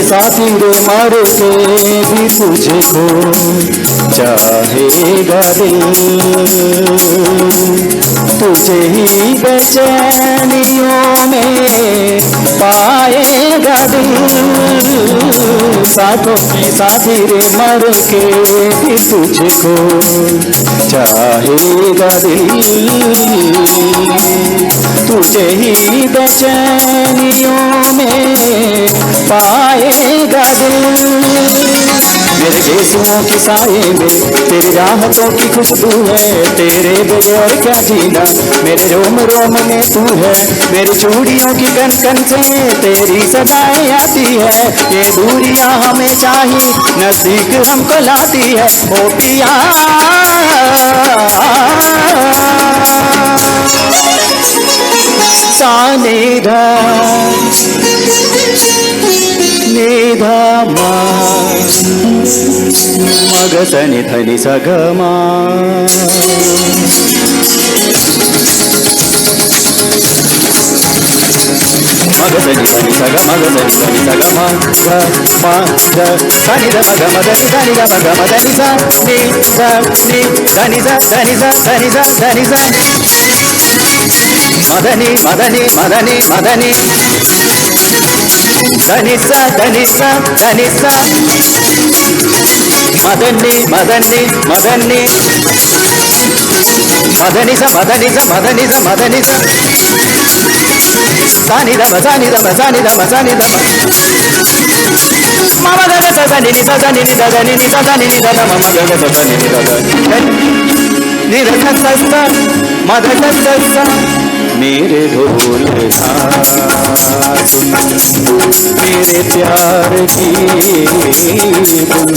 साथी रे मर के भी तुझको चाहेगा दिल, तुझे ही बेचैनियों में पाएगा दिल। साथी रे मर के भी तुझको चाहेगा दिल, तुझे ही बेचैनियों में पाएगा दिल। मेरे गेजुओं की साए में तेरी राहतों की खुशबू है, तेरे बगैर क्या जीना, मेरे रोम रोम में तू है, मेरी चूड़ियों की कन कन से तेरी सदाएं आती है, ये दूरियां हमेशा ही नजदीक हमको लाती है। ओ पिया सा निधा निधा मा मग सनि धनि सगमा, मग सनि धनि सग मग सनि धनि सगमा ग मा ग सनि ध मग मदनि धनि ग मग मदनि सा नि ध नि धनि सा धनि सा धनि सा धनि सा मदनि मदनि मदनि मदनि धनि सा धनि सा धनि सा मदनि मदनि मदनि मदनि सा मदनि सा मदनि सा मदनि सा സാനി ദമ സാനി ദമ സാനി ദമ സാനി ദമ മമ ഗഗ സനി നി സനി നി സനി നി സനി നി ദമ മമ ഗഗ സനി നി ദമ നി ര സ സ മദ സ സ मेरे ढोल मेरे प्यार की मेरे ढोल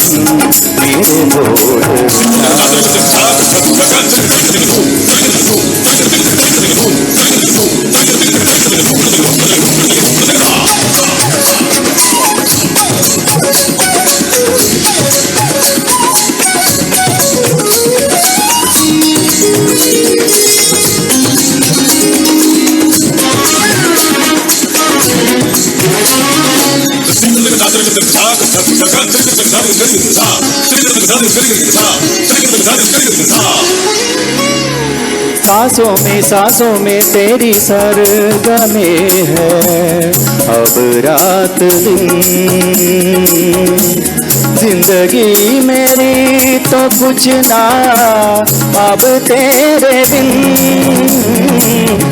सांसों में तेरी सरगमे है अब रात दिन जिंदगी मेरी तो कुछ ना अब तेरे बिन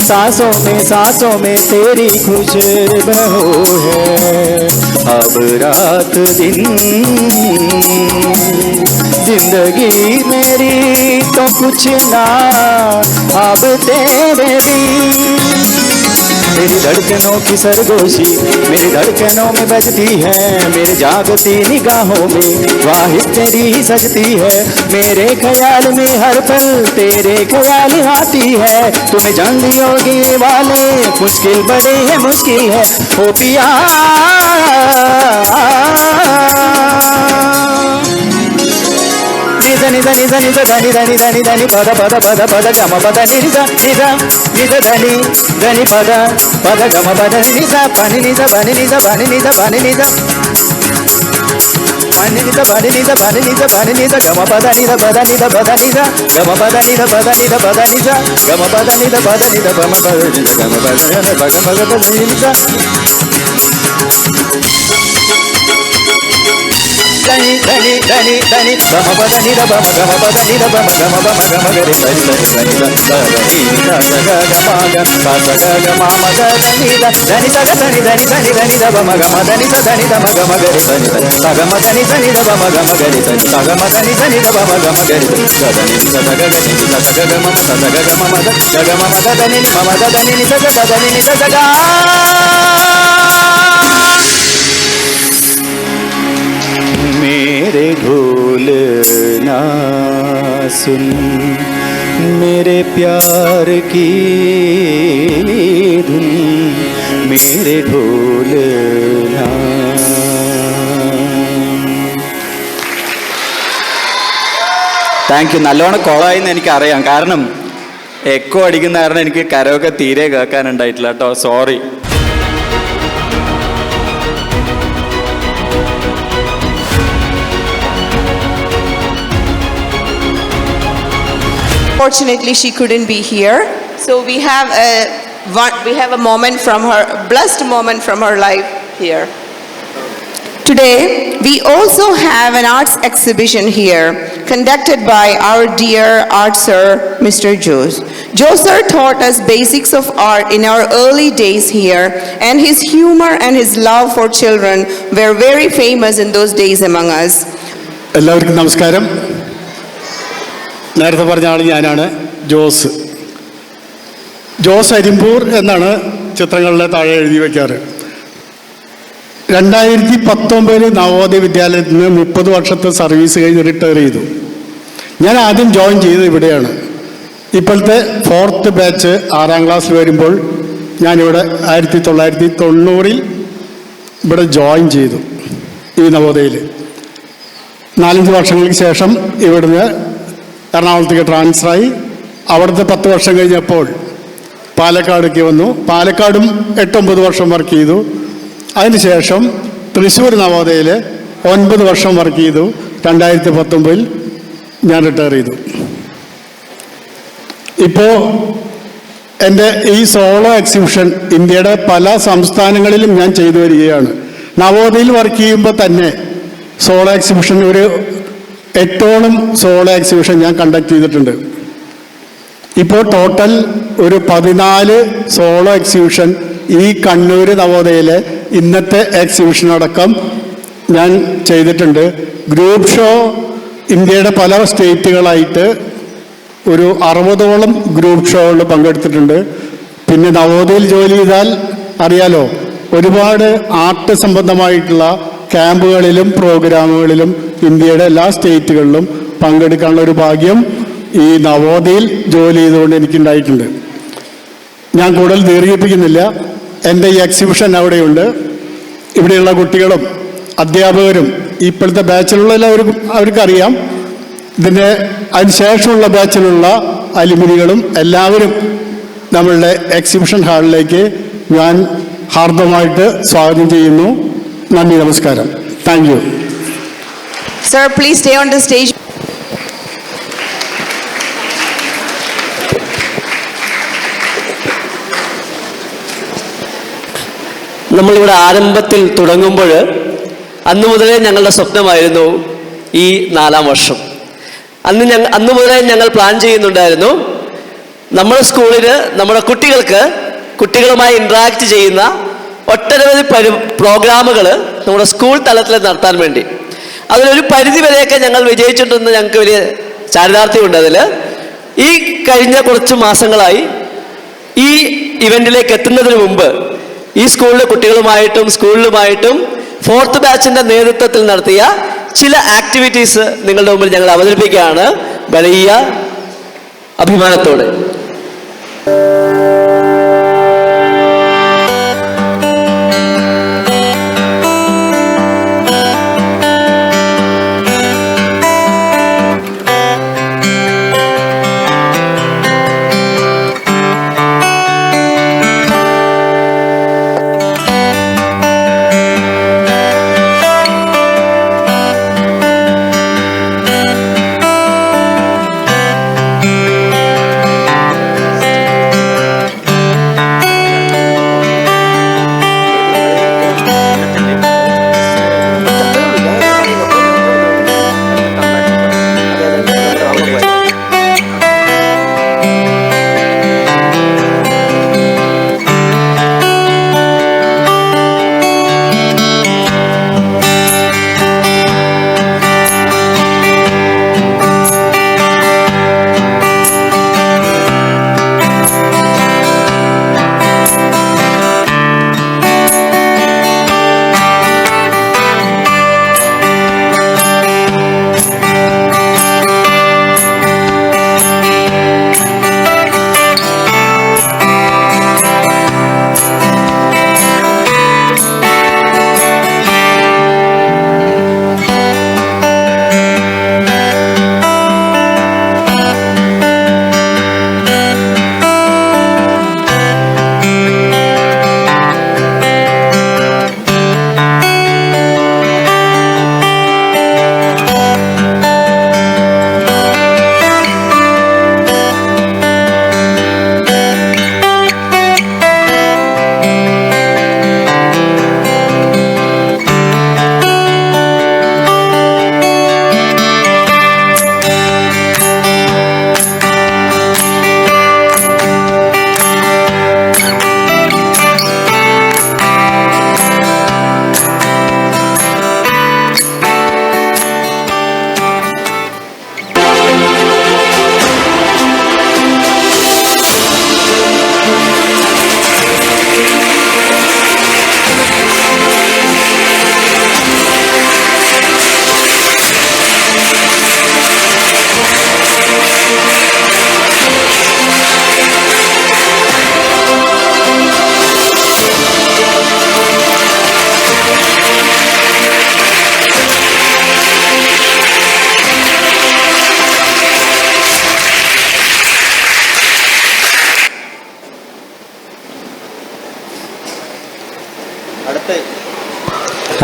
सांसों में तेरी खुशबू है अब रात दिन जिंदगी मेरी तो कुछ ना अब तेरे बिन मेरी धड़कनों की सरगोशी मेरी धड़कनों में बजती है मेरे जागती निगाहों में वाहिद तेरी ही सजती है मेरे ख्याल में हर पल तेरे ख्याल आती है तुम्हें जान लियोगे वाले मुश्किल बड़े है मुश्किल है ओ पिया ని ధని ధని ధని ధని ధని ధని పద పద పద పద గమ పద నిజ నిజ నిజ ధని ధని పద పద గమ పద నిజ పని నిజ పని నిజ పని నిజ పని నిజ పని నిజ పని నిజ పని నిజ పని నిజ గమ పద నిజ పద నిజ పద నిజ గమ పద నిజ పద నిజ పద నిజ గమ పద నిజ పద నిజ పమ పద నిజ గమ పద నిజ పగ పగ పద నిజ ధని ధని ధని ధని గమ పద నిద బమ గమ పద నిద బమ గమ బమ గమ గరి ధని ధని ధని ధని సగ గమ గ సగ గమ మగ ధని ధని సగ ధని ధని ధని ధని ద బమ గమ ధని స ధని ద మ గమ గరి ధని ధని సగ మ ధని ధని ద బమ గమ గరి ధని సగ మ ధని ధని ద బమ గమ గరి ధని స ధని స సగ గని స సగ గమ మ స సగ గమ మ ద సగ మ మ ద ధని ని మ మ ద ధని ని స స ధని ని స సగ मेरे ढोल ना सुन मेरे प्यार की धुन मेरे ढोल ना താങ്ക് യു നല്ലോണം കൊളായിന്ന് എനിക്കറിയാം കാരണം എക്കോ അടിക്കുന്ന കാരണം എനിക്ക് കരോക്കെ തീരെ കേൾക്കാനുണ്ടായിട്ടില്ല കേട്ടോ sorry Fortunately, she couldn't be here. So we have a moment from her, blessed moment from her life here. Today, we also have an arts exhibition here, conducted by our dear art sir, Mr. Jose. Jose sir taught us basics of art in our early days here, and his humor and his love for children were very famous in those days among us. എല്ലാവർക്കും നമസ്കാരം. നേരത്തെ പറഞ്ഞ ആൾ ഞാനാണ് ജോസ് അരിമ്പൂർ എന്നാണ് ചിത്രങ്ങളിലെ താഴെ എഴുതി വയ്ക്കാറ്. 2019 നവോദയ വിദ്യാലയത്തിൽ നിന്ന് 30 വർഷത്തെ സർവീസ് കഴിഞ്ഞ് റിട്ടയർ ചെയ്തു. ഞാൻ ആദ്യം ജോയിൻ ചെയ്തത് ഇവിടെയാണ്. ഇപ്പോഴത്തെ 4th ബാച്ച് 6ാം ക്ലാസ്സിൽ വരുമ്പോൾ ഞാനിവിടെ 1990 ഇവിടെ ജോയിൻ ചെയ്തു ഈ നവോദയയിൽ. 4-5 വർഷങ്ങൾക്ക് ശേഷം ഇവിടുന്ന് എറണാകുളത്തേക്ക് ട്രാൻസ്ഫറായി. അവിടുത്തെ 10 വർഷം കഴിഞ്ഞപ്പോൾ പാലക്കാടേക്ക് വന്നു. പാലക്കാടും 8-9 വർഷം വർക്ക് ചെയ്തു. അതിനുശേഷം തൃശ്ശൂർ നവോദയയിൽ 9 വർഷം വർക്ക് ചെയ്തു. 2019 ഞാൻ റിട്ടയർ ചെയ്തു. ഇപ്പോൾ എൻ്റെ ഈ സോളോ എക്സിബിഷൻ ഇന്ത്യയുടെ പല സംസ്ഥാനങ്ങളിലും ഞാൻ ചെയ്തു വരികയാണ്. നവോദയയിൽ വർക്ക് ചെയ്യുമ്പോൾ തന്നെ സോളോ എക്സിബിഷൻ ഒരു 8ഓളം സോളോ എക്സിബിഷൻ ഞാൻ കണ്ടക്ട് ചെയ്തിട്ടുണ്ട്. ഇപ്പോൾ ടോട്ടൽ ഒരു 14 സോളോ എക്സിബിഷൻ ഈ കണ്ണൂർ നവോദയയിലെ ഇന്നത്തെ എക്സിബിഷൻ അടക്കം ഞാൻ ചെയ്തിട്ടുണ്ട്. ഗ്രൂപ്പ് ഷോ ഇന്ത്യയുടെ പല സ്റ്റേറ്റുകളായിട്ട് ഒരു 60ഓളം ഗ്രൂപ്പ് ഷോകളിൽ പങ്കെടുത്തിട്ടുണ്ട്. പിന്നെ നവോദയയിൽ ജോലി ചെയ്താൽ അറിയാലോ, ഒരുപാട് ആർട്ട് സംബന്ധമായിട്ടുള്ള ക്യാമ്പുകളിലും പ്രോഗ്രാമുകളിലും ഇന്ത്യയുടെ എല്ലാ സ്റ്റേറ്റുകളിലും പങ്കെടുക്കാനുള്ള ഒരു ഭാഗ്യം ഈ നവോദയയിൽ ജോലി ചെയ്തുകൊണ്ട് എനിക്കുണ്ടായിട്ടുണ്ട്. ഞാൻ കൂടുതൽ ദീർഘിപ്പിക്കുന്നില്ല. എൻ്റെ ഈ എക്സിബിഷൻ അവിടെയുണ്ട്. ഇവിടെയുള്ള കുട്ടികളും അധ്യാപകരും ഇപ്പോഴത്തെ ബാച്ചിലുള്ള അവർക്കറിയാം. അതിനുശേഷമുള്ള ബാച്ചിലുള്ള അലുമിനികളും എല്ലാവരും നമ്മളുടെ എക്സിബിഷൻ ഹാളിലേക്ക് ഞാൻ ഹാർദമായിട്ട് സ്വാഗതം ചെയ്യുന്നു. നന്ദി, നമസ്കാരം. Thank you. Sir, please stay on the stage. നമ്മളിവിടെ ആരംഭത്തിൽ തുടങ്ങുമ്പോൾ അന്ന് മുതലേ ഞങ്ങളുടെ സ്വപ്നമായിരുന്നു ഈ 4-ാം വർഷം. അന്ന് മുതലേ ഞങ്ങൾ പ്ലാൻ ചെയ്യുന്നുണ്ടായിരുന്നു നമ്മുടെ സ്കൂളിൽ നമ്മുടെ കുട്ടികളുമായി ഇൻട്രാക്ട് ചെയ്യുന്ന ഒട്ടനവധി പ്രോഗ്രാമുകൾ നമ്മുടെ സ്കൂൾ തലത്തിൽ നടത്താൻ വേണ്ടി. അതിലൊരു പരിധി വരെയൊക്കെ ഞങ്ങൾ വിജയിച്ചിട്ടുണ്ടെന്ന് ഞങ്ങൾക്ക് വലിയ ചാരിതാർത്ഥ്യമുണ്ട്. അതിൽ ഈ കഴിഞ്ഞ കുറച്ച് മാസങ്ങളായി ഈ ഇവന്റിലേക്ക് എത്തുന്നതിന് മുമ്പ് ഈ സ്കൂളിലെ കുട്ടികളുമായിട്ടും സ്കൂളിലുമായിട്ടും 4th ബാച്ചിന്റെ നേതൃത്വത്തിൽ നടത്തിയ ചില ആക്ടിവിറ്റീസ് നിങ്ങളുടെ മുമ്പിൽ ഞങ്ങൾ അവതരിപ്പിക്കുകയാണ് വലിയ അഭിമാനത്തോടെ.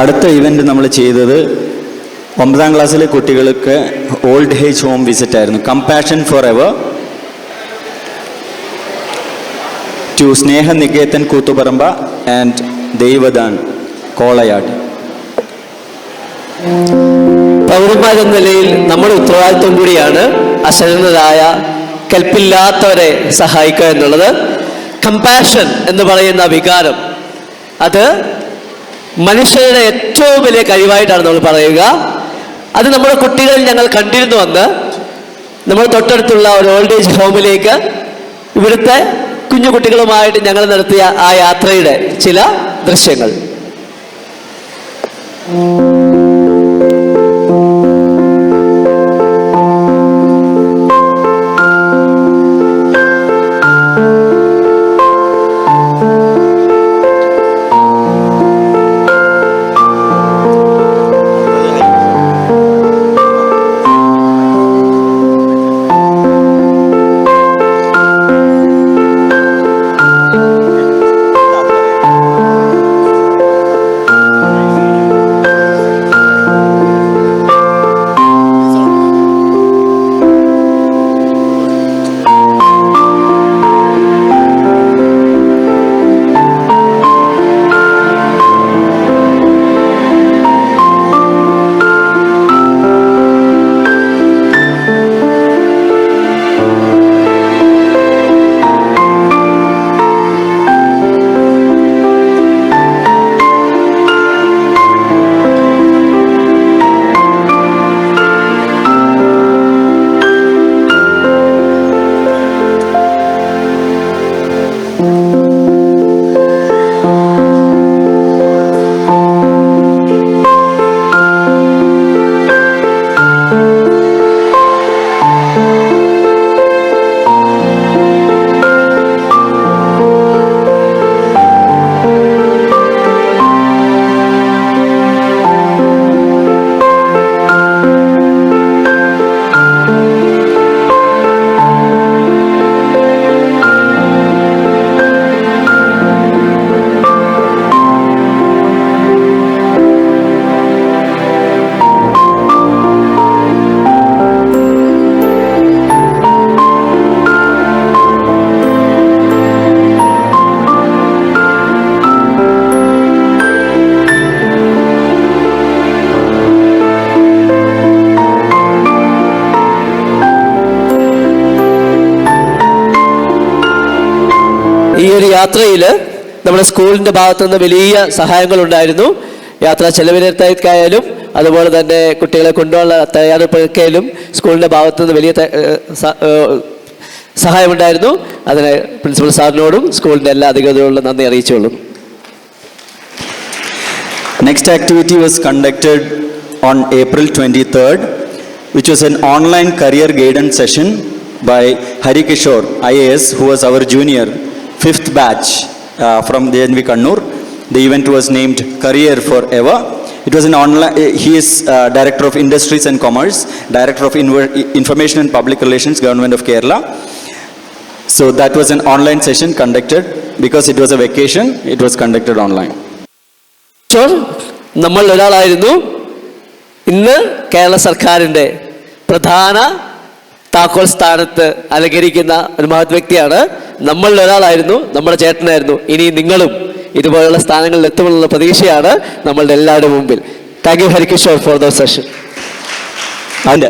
അടുത്ത ഇവന്റ് നമ്മൾ ചെയ്തത് 9ാം ക്ലാസ്സിലെ കുട്ടികൾക്ക് ഓൾഡ് ഏജ് ഹോം വിസിറ്റ് ആയിരുന്നു. Compassion forever to Snehaniketan Kuthuparamba and Daivadan Kolayad. പൗരന്മാരെന്ന നിലയിൽ നമ്മുടെ ഉത്തരവാദിത്വം കൂടിയാണ് അശരണരായ കൽപ്പില്ലാത്തവരെ സഹായിക്കുക എന്നുള്ളത്. കമ്പാഷൻ എന്ന് പറയുന്ന വികാരം, അത് മനുഷ്യരുടെ ഏറ്റവും വലിയ കഴിവായിട്ടാണ് നമ്മൾ പറയുക. അത് നമ്മുടെ കുട്ടികളിൽ ഞങ്ങൾ കണ്ടിരുന്നു വന്ന് നമ്മൾ തൊട്ടടുത്തുള്ള ഒരു ഓൾഡ് ഏജ് ഹോമിലേക്ക് ഇവിടുത്തെ കുഞ്ഞു കുട്ടികളുമായിട്ട് ഞങ്ങൾ നടത്തിയ ആ യാത്രയുടെ ചില ദൃശ്യങ്ങൾ. ഈ ഒരു യാത്രയിൽ നമ്മുടെ സ്കൂളിൻ്റെ ഭാഗത്തുനിന്ന് വലിയ സഹായങ്ങളുണ്ടായിരുന്നു. യാത്രാ ചെലവിനത്തായാലും അതുപോലെ തന്നെ കുട്ടികളെ കൊണ്ടുപോകാനുള്ള തയ്യാറെടുപ്പൊക്കെയാലും സ്കൂളിൻ്റെ ഭാഗത്തുനിന്ന് വലിയ സഹായമുണ്ടായിരുന്നു. അതിന് പ്രിൻസിപ്പൽ സാറിനോടും സ്കൂളിൻ്റെ എല്ലാ അധികൃതരോടും നന്ദി അറിയിച്ചോളും. Next activity was conducted on April 23rd, which was an online career guidance session by Hari Kishore, IAS, who was our junior, 5th batch from DNV Kannur. The event was named Career Forever. It was an online, he is Director of Industries and Commerce, Director of Information and Public Relations, Government of Kerala. So that was an online session conducted because it was a vacation, it was conducted online. നമ്മൾ ഒരാളായിരുന്നു. ഇന്ന് കേരള സർക്കാരിൻ്റെ പ്രധാന താക്കോൽ സ്ഥാനത്ത് അലങ്കരിക്കുന്ന ഒരു മഹത് വ്യക്തിയാണ്. നമ്മളിൽ ഒരാളായിരുന്നു, നമ്മുടെ ചേട്ടനായിരുന്നു. ഇനി നിങ്ങളും ഇതുപോലുള്ള സ്ഥാനങ്ങളിൽ എത്തുമെന്നുള്ള പ്രതീക്ഷയാണ് നമ്മളുടെ എല്ലാവരുടെ മുമ്പിൽ. Thank you Hari Kishore for the session. And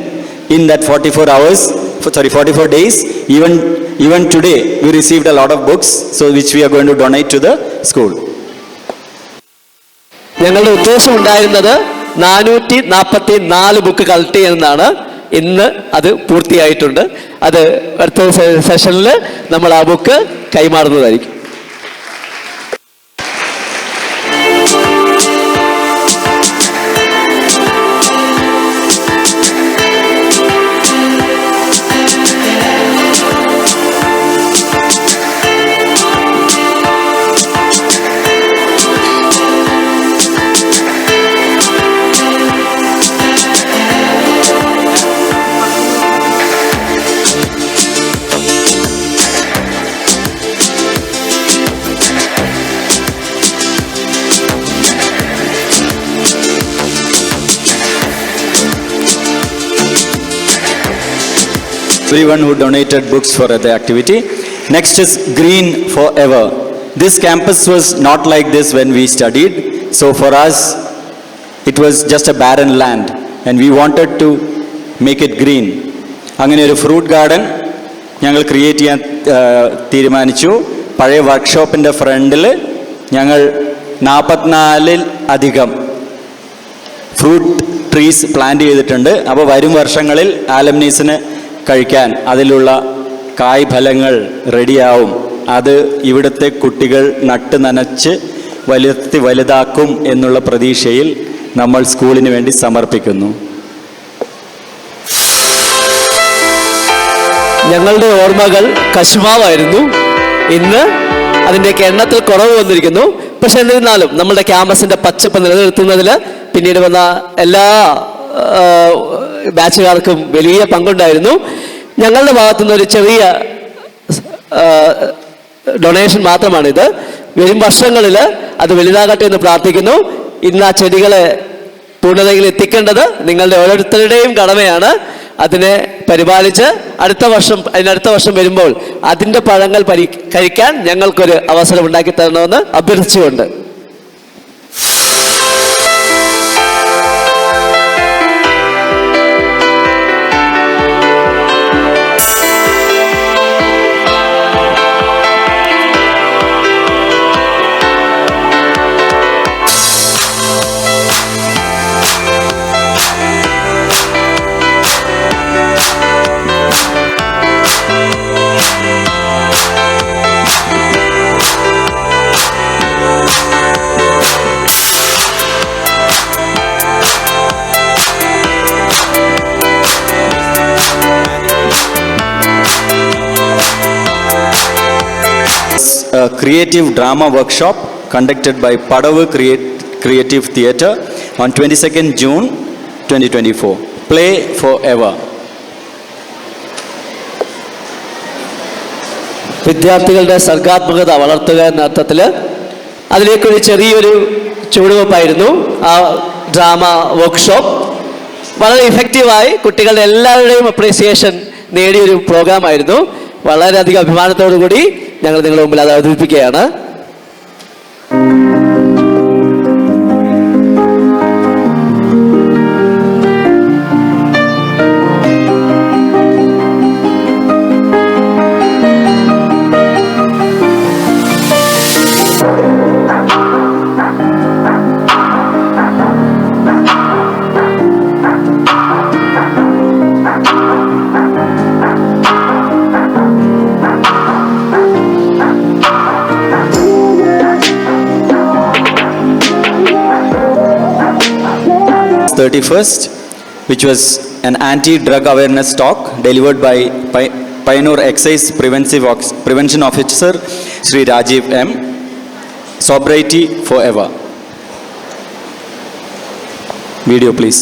in that 44 days, even today, we received a lot of books, so which we are going to donate to the school. ഞങ്ങളുടെ ഉദ്ദേശം ഉണ്ടായിരുന്നത് 444 ബുക്ക് കളക്ട് ചെയ്യുന്നതാണ്. ഇന്ന് അത് പൂർത്തിയായിട്ടുണ്ട്. അത് അടുത്ത സെഷനിൽ നമ്മൾ ആ book കൈമാറുന്നതായിരിക്കും. Everyone who donated books for the activity. Next is Green Forever. This campus was not like this when we studied. So for us, it was just a barren land and we wanted to make it green. അങ്ങനെ ഒരു fruit garden ഞങ്ങൾ create ചെയ്യാൻ തീരുമാനിച്ചു. പഴയ വർക്ക്ഷോപ്പിൻ്റെ ഫ്രണ്ടിൽ ഞങ്ങൾ 44 അധികം fruit trees plant ചെയ്തിട്ടുണ്ട്. അപ്പോൾ വരും വർഷങ്ങളിൽ ആലംനീസിന് കഴിക്കാൻ അതിലുള്ള കായ് ഫലങ്ങൾ റെഡിയാവും. അത് ഇവിടുത്തെ കുട്ടികൾ നട്ട് നനച്ച് വലുതാക്കും എന്നുള്ള പ്രതീക്ഷയിൽ നമ്മൾ സ്കൂളിന് വേണ്ടി സമർപ്പിക്കുന്നു. ഞങ്ങളുടെ ഓർമ്മകൾ കശുമാവായിരുന്നു. ഇന്ന് അതിൻ്റെയൊക്കെ എണ്ണത്തിൽ കുറവ് വന്നിരിക്കുന്നു. പക്ഷെ എന്നിരുന്നാലും നമ്മുടെ ക്യാമ്പസിൻ്റെ പച്ചപ്പ് നിലനിർത്തുന്നതിൽ പിന്നീട് വന്ന എല്ലാ ബാച്ചുകാർക്കും വലിയ പങ്കുണ്ടായിരുന്നു. ഞങ്ങളുടെ ഭാഗത്തുനിന്ന് ഒരു ചെറിയ ഡൊണേഷൻ മാത്രമാണിത്. വരും വർഷങ്ങളിൽ അത് വലുതാകട്ടെ എന്ന് പ്രാർത്ഥിക്കുന്നു. ഇന്ന് ആ ചെടികളെ പൂർണ്ണതയിൽ എത്തിക്കേണ്ടത് നിങ്ങളുടെ ഓരോരുത്തരുടെയും കടമയാണ്. അതിനെ പരിപാലിച്ച് അതിനടുത്ത വർഷം വരുമ്പോൾ അതിൻ്റെ പഴങ്ങൾ കഴിക്കാൻ ഞങ്ങൾക്കൊരു അവസരം ഉണ്ടാക്കി തരണമെന്ന് അഭ്യർത്ഥിച്ചുകൊണ്ട് a creative drama workshop conducted by Padavu Creative Theatre on 22nd June 2024. Play Forever. വിദ്യാർത്ഥികളുടെ സർഗാത്മകത വളർത്തുക എന്ന അർത്ഥത്തിൽ അതിലേക്കൊരു ചെറിയൊരു ചുവടുവെപ്പായിരുന്നു ആ ഡ്രാമ വർക്ക്ഷോപ്പ്. വളരെ ഇഫക്റ്റീവായി കുട്ടികളുടെ എല്ലാവരുടെയും അപ്രീസിയേഷൻ നേടിയൊരു പ്രോഗ്രാമായിരുന്നു. വളരെയധികം അഭിമാനത്തോടു കൂടി ഞങ്ങൾ നിങ്ങളുടെ മുമ്പിൽ അത് അവതരിപ്പിക്കുകയാണ്. which was an anti-drug awareness talk delivered by Pioneer Excise Prevention Officer Sri Rajiv M. Sobriety Forever. Video please.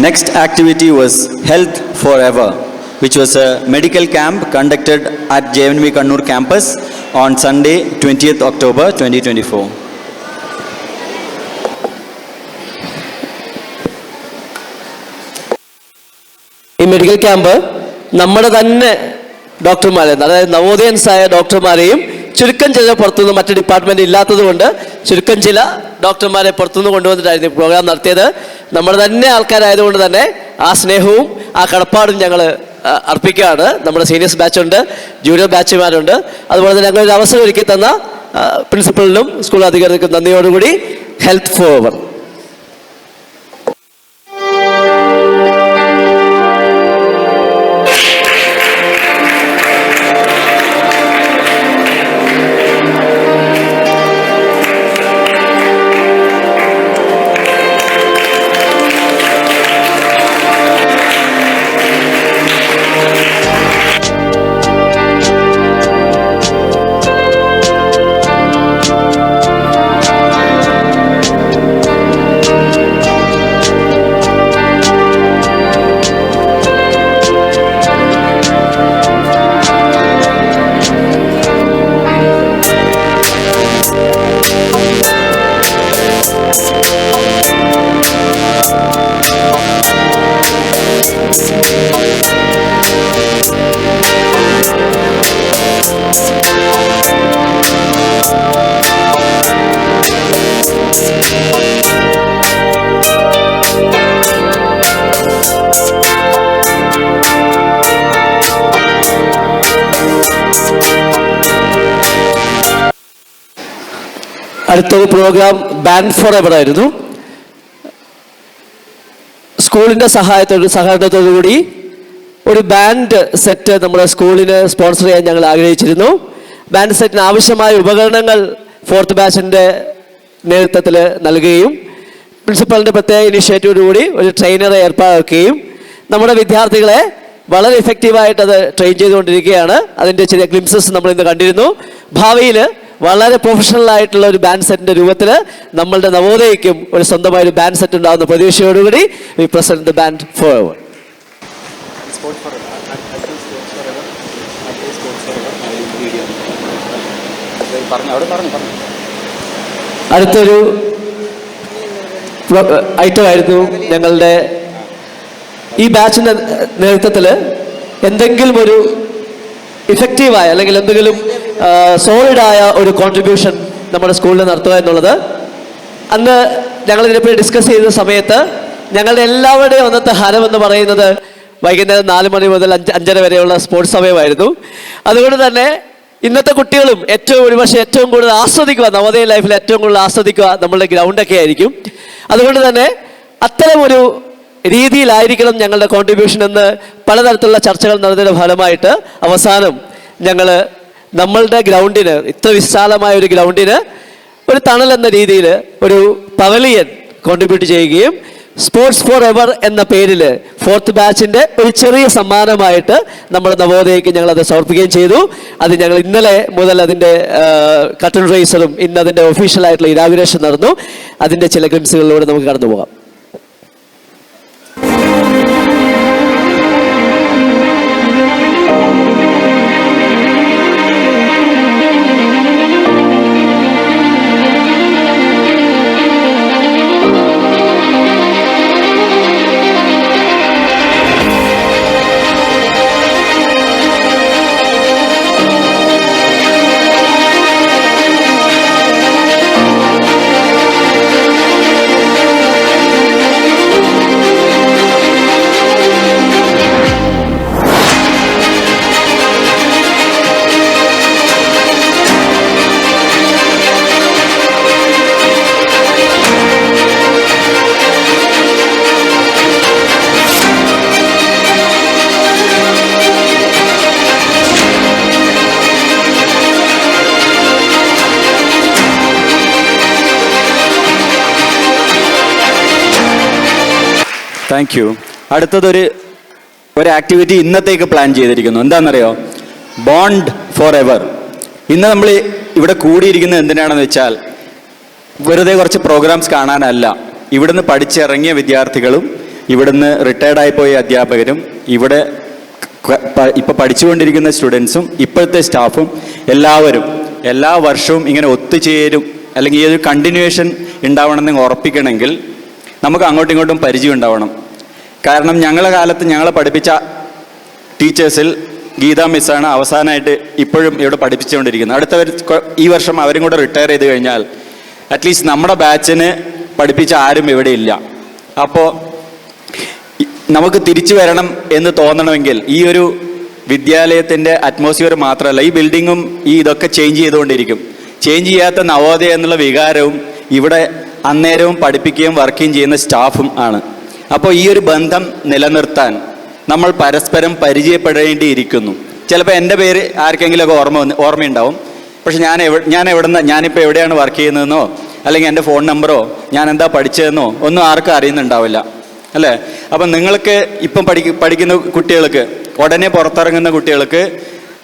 Next activity was Health Forever, which was a medical camp conducted at JNV Kannur campus on Sunday, 20th October 2024. ഈ medical camp നമ്മുടെ തന്നെ ഡോക്ടർമാരെ, അതായത് നവോദയൻസായ ഡോക്ടർമാരെയും ചുരുക്കം ചില പുറത്തുനിന്ന് മറ്റ് department ഇല്ലാത്തത് കൊണ്ട് ചുരുക്കം ചില ഡോക്ടർമാരെ പുറത്തുനിന്ന് കൊണ്ടുവന്നിട്ടായിരുന്നു പ്രോഗ്രാം നടത്തിയത്. നമ്മുടെ തന്നെ ആൾക്കാരായതുകൊണ്ട് തന്നെ ആ സ്നേഹവും ആ കടപ്പാടും ഞങ്ങൾ അർപ്പിക്കുകയാണ്. നമ്മുടെ സീനിയേഴ്സ് ബാച്ചുണ്ട്, ജൂനിയർ ബാച്ചുമാരുണ്ട്. അതുപോലെ തന്നെ ഞങ്ങളൊരു അവസരം ഒരുക്കി തന്ന പ്രിൻസിപ്പലിനും സ്കൂൾ അധികൃതർക്കും നന്ദിയോടുകൂടി ഹെൽത്ത് ഫോർഎവർ. അടുത്തൊരു പ്രോഗ്രാം ബാൻഡ് ഫോർ എവർ ആയിരുന്നു. സ്കൂളിൻ്റെ സഹകരണത്തോടു കൂടി ഒരു ബാൻഡ് സെറ്റ് നമ്മുടെ സ്കൂളിന് സ്പോൺസർ ചെയ്യാൻ ഞങ്ങൾ ആഗ്രഹിച്ചിരുന്നു. ബാൻഡ് സെറ്റിന് ആവശ്യമായ ഉപകരണങ്ങൾ 4th ബാച്ചിൻ്റെ നേതൃത്വത്തിൽ നൽകുകയും പ്രിൻസിപ്പലിൻ്റെ പ്രത്യേക ഇനിഷ്യേറ്റീവോടുകൂടി ഒരു ട്രെയിനറെ ഏർപ്പാടാക്കുകയും നമ്മുടെ വിദ്യാർത്ഥികളെ വളരെ ഇഫക്റ്റീവായിട്ട് അത് ട്രെയിൻ ചെയ്തുകൊണ്ടിരിക്കുകയാണ്. അതിൻ്റെ ചില ഗ്ലിംസസ് നമ്മൾ ഇന്ന് കണ്ടിരുന്നു. ഭാവിയിൽ വളരെ പ്രൊഫഷണൽ ആയിട്ടുള്ള ഒരു ബാൻഡ് സെറ്റിൻ്റെ രൂപത്തിൽ നമ്മളുടെ നവോദയയ്ക്കും ഒരു സ്വന്തമായ ഒരു ബാൻഡ് സെറ്റ് ഉണ്ടാകുന്ന പ്രതീക്ഷയോടുകൂടി we present the band forever. അടുത്തൊരു ഐറ്റമായിരുന്നു ഞങ്ങളുടെ ഈ ബാച്ചിൻ്റെ നേതൃത്വത്തിൽ എന്തെങ്കിലും ഒരു ഇഫക്റ്റീവായ അല്ലെങ്കിൽ എന്തെങ്കിലും സോളിഡായ ഒരു കോൺട്രിബ്യൂഷൻ നമ്മുടെ സ്കൂളിൽ നടത്തുക എന്നുള്ളത്. അന്ന് ഞങ്ങൾ ഇതിനെപ്പറ്റി ഡിസ്കസ് ചെയ്ത സമയത്ത് ഞങ്ങളുടെ എല്ലാവരുടെയും അന്നത്തെ ഹരം എന്ന് പറയുന്നത് വൈകുന്നേരം 4 മണി മുതൽ 5:30 വരെയുള്ള സ്പോർട്സ് സമയമായിരുന്നു. അതുകൊണ്ട് തന്നെ ഇന്നത്തെ കുട്ടികളും ഒരുപക്ഷെ ഏറ്റവും കൂടുതൽ ആസ്വദിക്കുക, നവോദയ ലൈഫിൽ ഏറ്റവും കൂടുതൽ ആസ്വദിക്കുക നമ്മളുടെ ഗ്രൗണ്ടൊക്കെ ആയിരിക്കും. അതുകൊണ്ട് തന്നെ അത്തരമൊരു രീതിയിലായിരിക്കണം ഞങ്ങളുടെ കോൺട്രിബ്യൂഷൻ എന്ന് പലതരത്തിലുള്ള ചർച്ചകൾ നടന്നതിൻ്റെ ഫലമായിട്ട് അവസാനം ഞങ്ങൾ നമ്മളുടെ ഗ്രൗണ്ടിന്, ഇത്ര വിശാലമായ ഒരു ഗ്രൗണ്ടിന് ഒരു തണൽ എന്ന രീതിയിൽ ഒരു പവലിയൻ കോൺട്രിബ്യൂട്ട് ചെയ്യുകയും സ്പോർട്സ് ഫോർ എവർ എന്ന പേരിൽ 4th ബാച്ചിൻ്റെ ഒരു ചെറിയ സമ്മാനമായിട്ട് നമ്മുടെ നവോദയയ്ക്ക് ഞങ്ങളത് സമർപ്പിക്കുകയും ചെയ്തു. അത് ഞങ്ങൾ ഇന്നലെ മുതൽ അതിൻ്റെ കട്ടൺ റേസറും ഇന്ന് അതിൻ്റെ ഒഫീഷ്യലായിട്ടുള്ള ഇനാഗുറേഷൻ നടന്നു. അതിൻ്റെ ചില ഗ്ലിംസുകളിലൂടെ നമുക്ക് കടന്നു പോകാം. Thank you. അടുത്തതൊരു ആക്ടിവിറ്റി ഇന്നത്തേക്ക് പ്ലാൻ ചെയ്തിരിക്കുന്നു. എന്താണെന്നറിയോ? Bond for ever. ഇന്ന് നമ്മൾ ഇവിടെ കൂടിയിരിക്കുന്നത് എന്തിനാണെന്ന് വെച്ചാൽ വെറുതെ കുറച്ച് പ്രോഗ്രാംസ് കാണാനല്ല. ഇവിടുന്ന് പഠിച്ചിറങ്ങിയ വിദ്യാർത്ഥികളും ഇവിടുന്ന് റിട്ടയർഡായി പോയ അധ്യാപകരും ഇവിടെ ഇപ്പോൾ പഠിച്ചുകൊണ്ടിരിക്കുന്ന സ്റ്റുഡൻസും ഇപ്പോഴത്തെ സ്റ്റാഫും എല്ലാവരും എല്ലാ വർഷവും ഇങ്ങനെ ഒത്തുചേരും, അല്ലെങ്കിൽ ഈ ഒരു കണ്ടിന്യൂവേഷൻ ഉണ്ടാവണമെന്ന് ഉറപ്പിക്കണമെങ്കിൽ നമുക്ക് അങ്ങോട്ടും ഇങ്ങോട്ടും പരിചയം ഉണ്ടാവണം. കാരണം ഞങ്ങളുടെ കാലത്ത് ഞങ്ങളെ പഠിപ്പിച്ച ടീച്ചേഴ്സിൽ ഗീത മിസ്സാണ് അവസാനമായിട്ട് ഇപ്പോഴും ഇവിടെ പഠിപ്പിച്ചുകൊണ്ടിരിക്കുന്നത്. ഈ വർഷം അവരും കൂടെ റിട്ടയർ ചെയ്ത് കഴിഞ്ഞാൽ അറ്റ്ലീസ്റ്റ് നമ്മുടെ ബാച്ചിന് പഠിപ്പിച്ച ആരും ഇവിടെ ഇല്ല. അപ്പോൾ നമുക്ക് തിരിച്ചു വരണം എന്ന് തോന്നണമെങ്കിൽ ഈ ഒരു വിദ്യാലയത്തിൻ്റെ അറ്റ്മോസ്ഫിയർ മാത്രമല്ല, ഈ ബിൽഡിങ്ങും ഇതൊക്കെ ചേഞ്ച് ചെയ്തുകൊണ്ടിരിക്കും. ചേഞ്ച് ചെയ്യാത്ത നവോദയ എന്നുള്ള വികാരവും ഇവിടെ അന്നേരവും പഠിപ്പിക്കുകയും വർക്കുകയും ചെയ്യുന്ന സ്റ്റാഫും ആണ്. അപ്പോൾ ഈ ഒരു ബന്ധം നിലനിർത്താൻ നമ്മൾ പരസ്പരം പരിചയപ്പെടേണ്ടിയിരിക്കുന്നു. ചിലപ്പോൾ എൻ്റെ പേര് ആർക്കെങ്കിലുമൊക്കെ ഓർമ്മയുണ്ടാവും. പക്ഷെ ഞാനിപ്പോൾ എവിടെയാണ് വർക്ക് ചെയ്യുന്നതെന്നോ അല്ലെങ്കിൽ എൻ്റെ ഫോൺ നമ്പറോ ഞാൻ എന്താ പഠിച്ചതെന്നോ ഒന്നും ആർക്കും അറിയുന്നുണ്ടാവില്ല, അല്ലേ? അപ്പം നിങ്ങൾക്ക് ഇപ്പം പഠിക്കുന്ന കുട്ടികൾക്ക്, ഉടനെ പുറത്തിറങ്ങുന്ന കുട്ടികൾക്ക്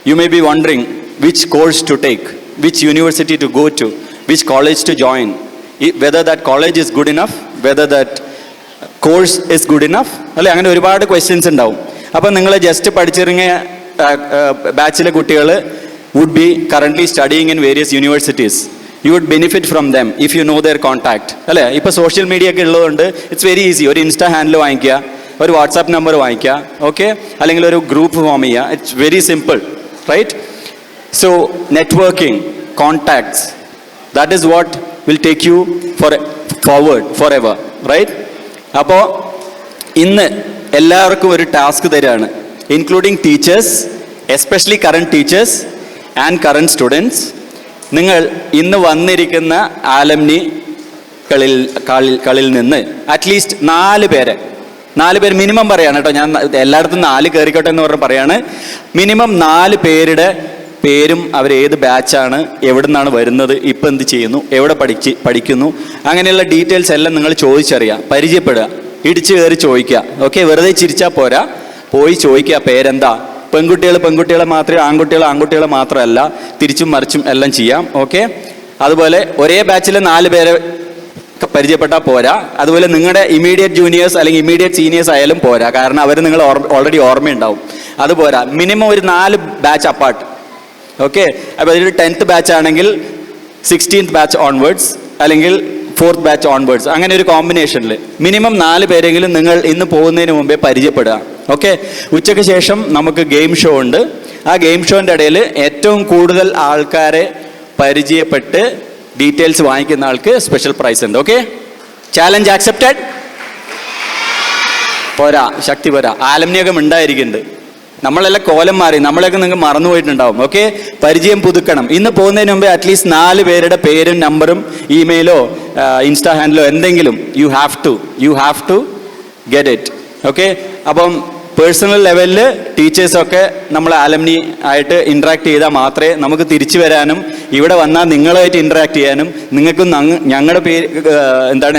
you may be wondering which course to take, which university to go to, which college to join, whether that college is good enough, whether that course is good enough, അല്ലെ? അങ്ങനെ ഒരുപാട് ക്വസ്റ്റ്യൻസ് ഉണ്ടാവും. അപ്പം നിങ്ങൾ ജസ്റ്റ് പഠിച്ചിറങ്ങിയ ബാച്ചിലെ കുട്ടികൾ would be currently studying in various universities. You would benefit from them if you know their contact, അല്ലേ? ഇപ്പോൾ സോഷ്യൽ മീഡിയ ഒക്കെ ഉള്ളതുകൊണ്ട് ഇറ്റ്സ് വെരി ഈസി. ഒരു ഇൻസ്റ്റാ ഹാൻഡിൽ വാങ്ങിക്കുക, ഒരു വാട്സാപ്പ് നമ്പർ വാങ്ങിക്കുക, ഓക്കെ? അല്ലെങ്കിൽ ഒരു ഗ്രൂപ്പ് ഫോം ചെയ്യുക. It's very simple, right? So networking, contacts, that is what will take you forward forever, right? അപ്പോൾ ഇന്ന് എല്ലാവർക്കും ഒരു ടാസ്ക് തരികയാണ്, including teachers, especially current teachers and current students. നിങ്ങൾ ഇന്ന് വന്നിരിക്കുന്ന ആലംനി കളിൽ നിന്ന് അറ്റ്ലീസ്റ്റ് 4 പേര് മിനിമം പറയാണ് കേട്ടോ. ഞാൻ എല്ലായിടത്തും 4 കയറിക്കോട്ടെ എന്ന് പറഞ്ഞ് പറയാണ്. മിനിമം 4 പേരുടെ പേരും അവർ ഏത് ബാച്ചാണ്, എവിടെ നിന്നാണ് വരുന്നത്, ഇപ്പം എന്ത് ചെയ്യുന്നു, എവിടെ പഠിക്കുന്നു, അങ്ങനെയുള്ള ഡീറ്റെയിൽസ് എല്ലാം നിങ്ങൾ ചോദിച്ചറിയുക, പരിചയപ്പെടുക, ഇടിച്ചു കയറി ചോദിക്കുക. ഓക്കെ, വെറുതെ ചിരിച്ചാൽ പോരാ, പോയി ചോദിക്കുക പേരെന്താ. പെൺകുട്ടികളെ മാത്രമേ, ആൺകുട്ടികളെ മാത്രമല്ല, തിരിച്ചും മറിച്ചും എല്ലാം ചെയ്യാം. ഓക്കെ, അതുപോലെ ഒരേ ബാച്ചിൽ 4 പേരെ പരിചയപ്പെട്ടാൽ പോരാ. അതുപോലെ നിങ്ങളുടെ ഇമീഡിയറ്റ് ജൂനിയേഴ്സ് അല്ലെങ്കിൽ ഇമീഡിയറ്റ് സീനിയേഴ്സ് ആയാലും പോരാ, കാരണം അവർ നിങ്ങൾ ഓൾറെഡി ഓർമ്മയുണ്ടാവും. അതുപോരാ, മിനിമം ഒരു 4 ബാച്ച് അപ്പാർട്ട്. ഓക്കെ, അപ്പോൾ ഒരു 10th ബാച്ച് ആണെങ്കിൽ 16th ബാച്ച് ഓൺവേർഡ്സ്, അല്ലെങ്കിൽ 4th ബാച്ച് ഓൺവേർഡ്സ്, അങ്ങനെ ഒരു കോമ്പിനേഷനിൽ മിനിമം 4 പേരെങ്കിലും നിങ്ങൾ ഇന്ന് പോകുന്നതിന് മുമ്പേ പരിചയപ്പെടുക. ഓക്കെ, ഉച്ചയ്ക്ക് ശേഷം നമുക്ക് ഗെയിം ഷോ ഉണ്ട്. ആ ഗെയിം ഷോൻ്റെ ഇടയിൽ ഏറ്റവും കൂടുതൽ ആൾക്കാരെ പരിചയപ്പെട്ട് ഡീറ്റെയിൽസ് വാങ്ങിക്കുന്ന ആൾക്ക് സ്പെഷ്യൽ പ്രൈസ് ഉണ്ട്. Okay, challenge accepted. പോരാ, ശക്തി പോരാ, ആലംനിയൊക്കെ ഉണ്ടായിരിക്കുന്നുണ്ട്. നമ്മളെല്ലാം കോലം മാറി, നമ്മളെയൊക്കെ നിങ്ങൾക്ക് മറന്നുപോയിട്ടുണ്ടാവും. ഓക്കെ, പരിചയം പുതുക്കണം. ഇന്ന് പോകുന്നതിന് മുമ്പേ അറ്റ്ലീസ്റ്റ് 4 പേരുടെ പേരും നമ്പറും ഇമെയിലോ ഇൻസ്റ്റാ ഹാൻഡിലോ എന്തെങ്കിലും you have to get it. Okay, അപ്പം പേഴ്സണൽ ലെവലിൽ ടീച്ചേഴ്സൊക്കെ നമ്മൾ ആലംനി ആയിട്ട് ഇൻട്രാക്ട് ചെയ്താൽ മാത്രമേ നമുക്ക് തിരിച്ചു വരാനും ഇവിടെ വന്നാൽ നിങ്ങളുമായിട്ട് ഇൻട്രാക്ട് ചെയ്യാനും നിങ്ങൾക്കും ഞങ്ങളുടെ പേര്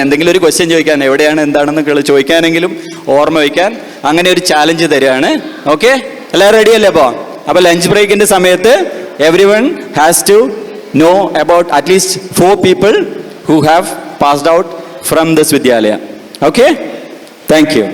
എന്തെങ്കിലും ഒരു ക്വസ്റ്റ്യൻ ചോദിക്കാൻ, എവിടെയാണ് എന്താണെന്ന് ചോദിക്കാനെങ്കിലും ഓർമ്മ വയ്ക്കാൻ അങ്ങനെ ഒരു ചാലഞ്ച് തരികയാണ്. ഓക്കെ, എല്ലാവരും റെഡി അല്ലേ? അപ്പോൾ ലഞ്ച് ബ്രേക്കിൻ്റെ സമയത്ത് everyone has to know about at least 4 people who have passed out from this Vidyalaya. Okay? Thank you.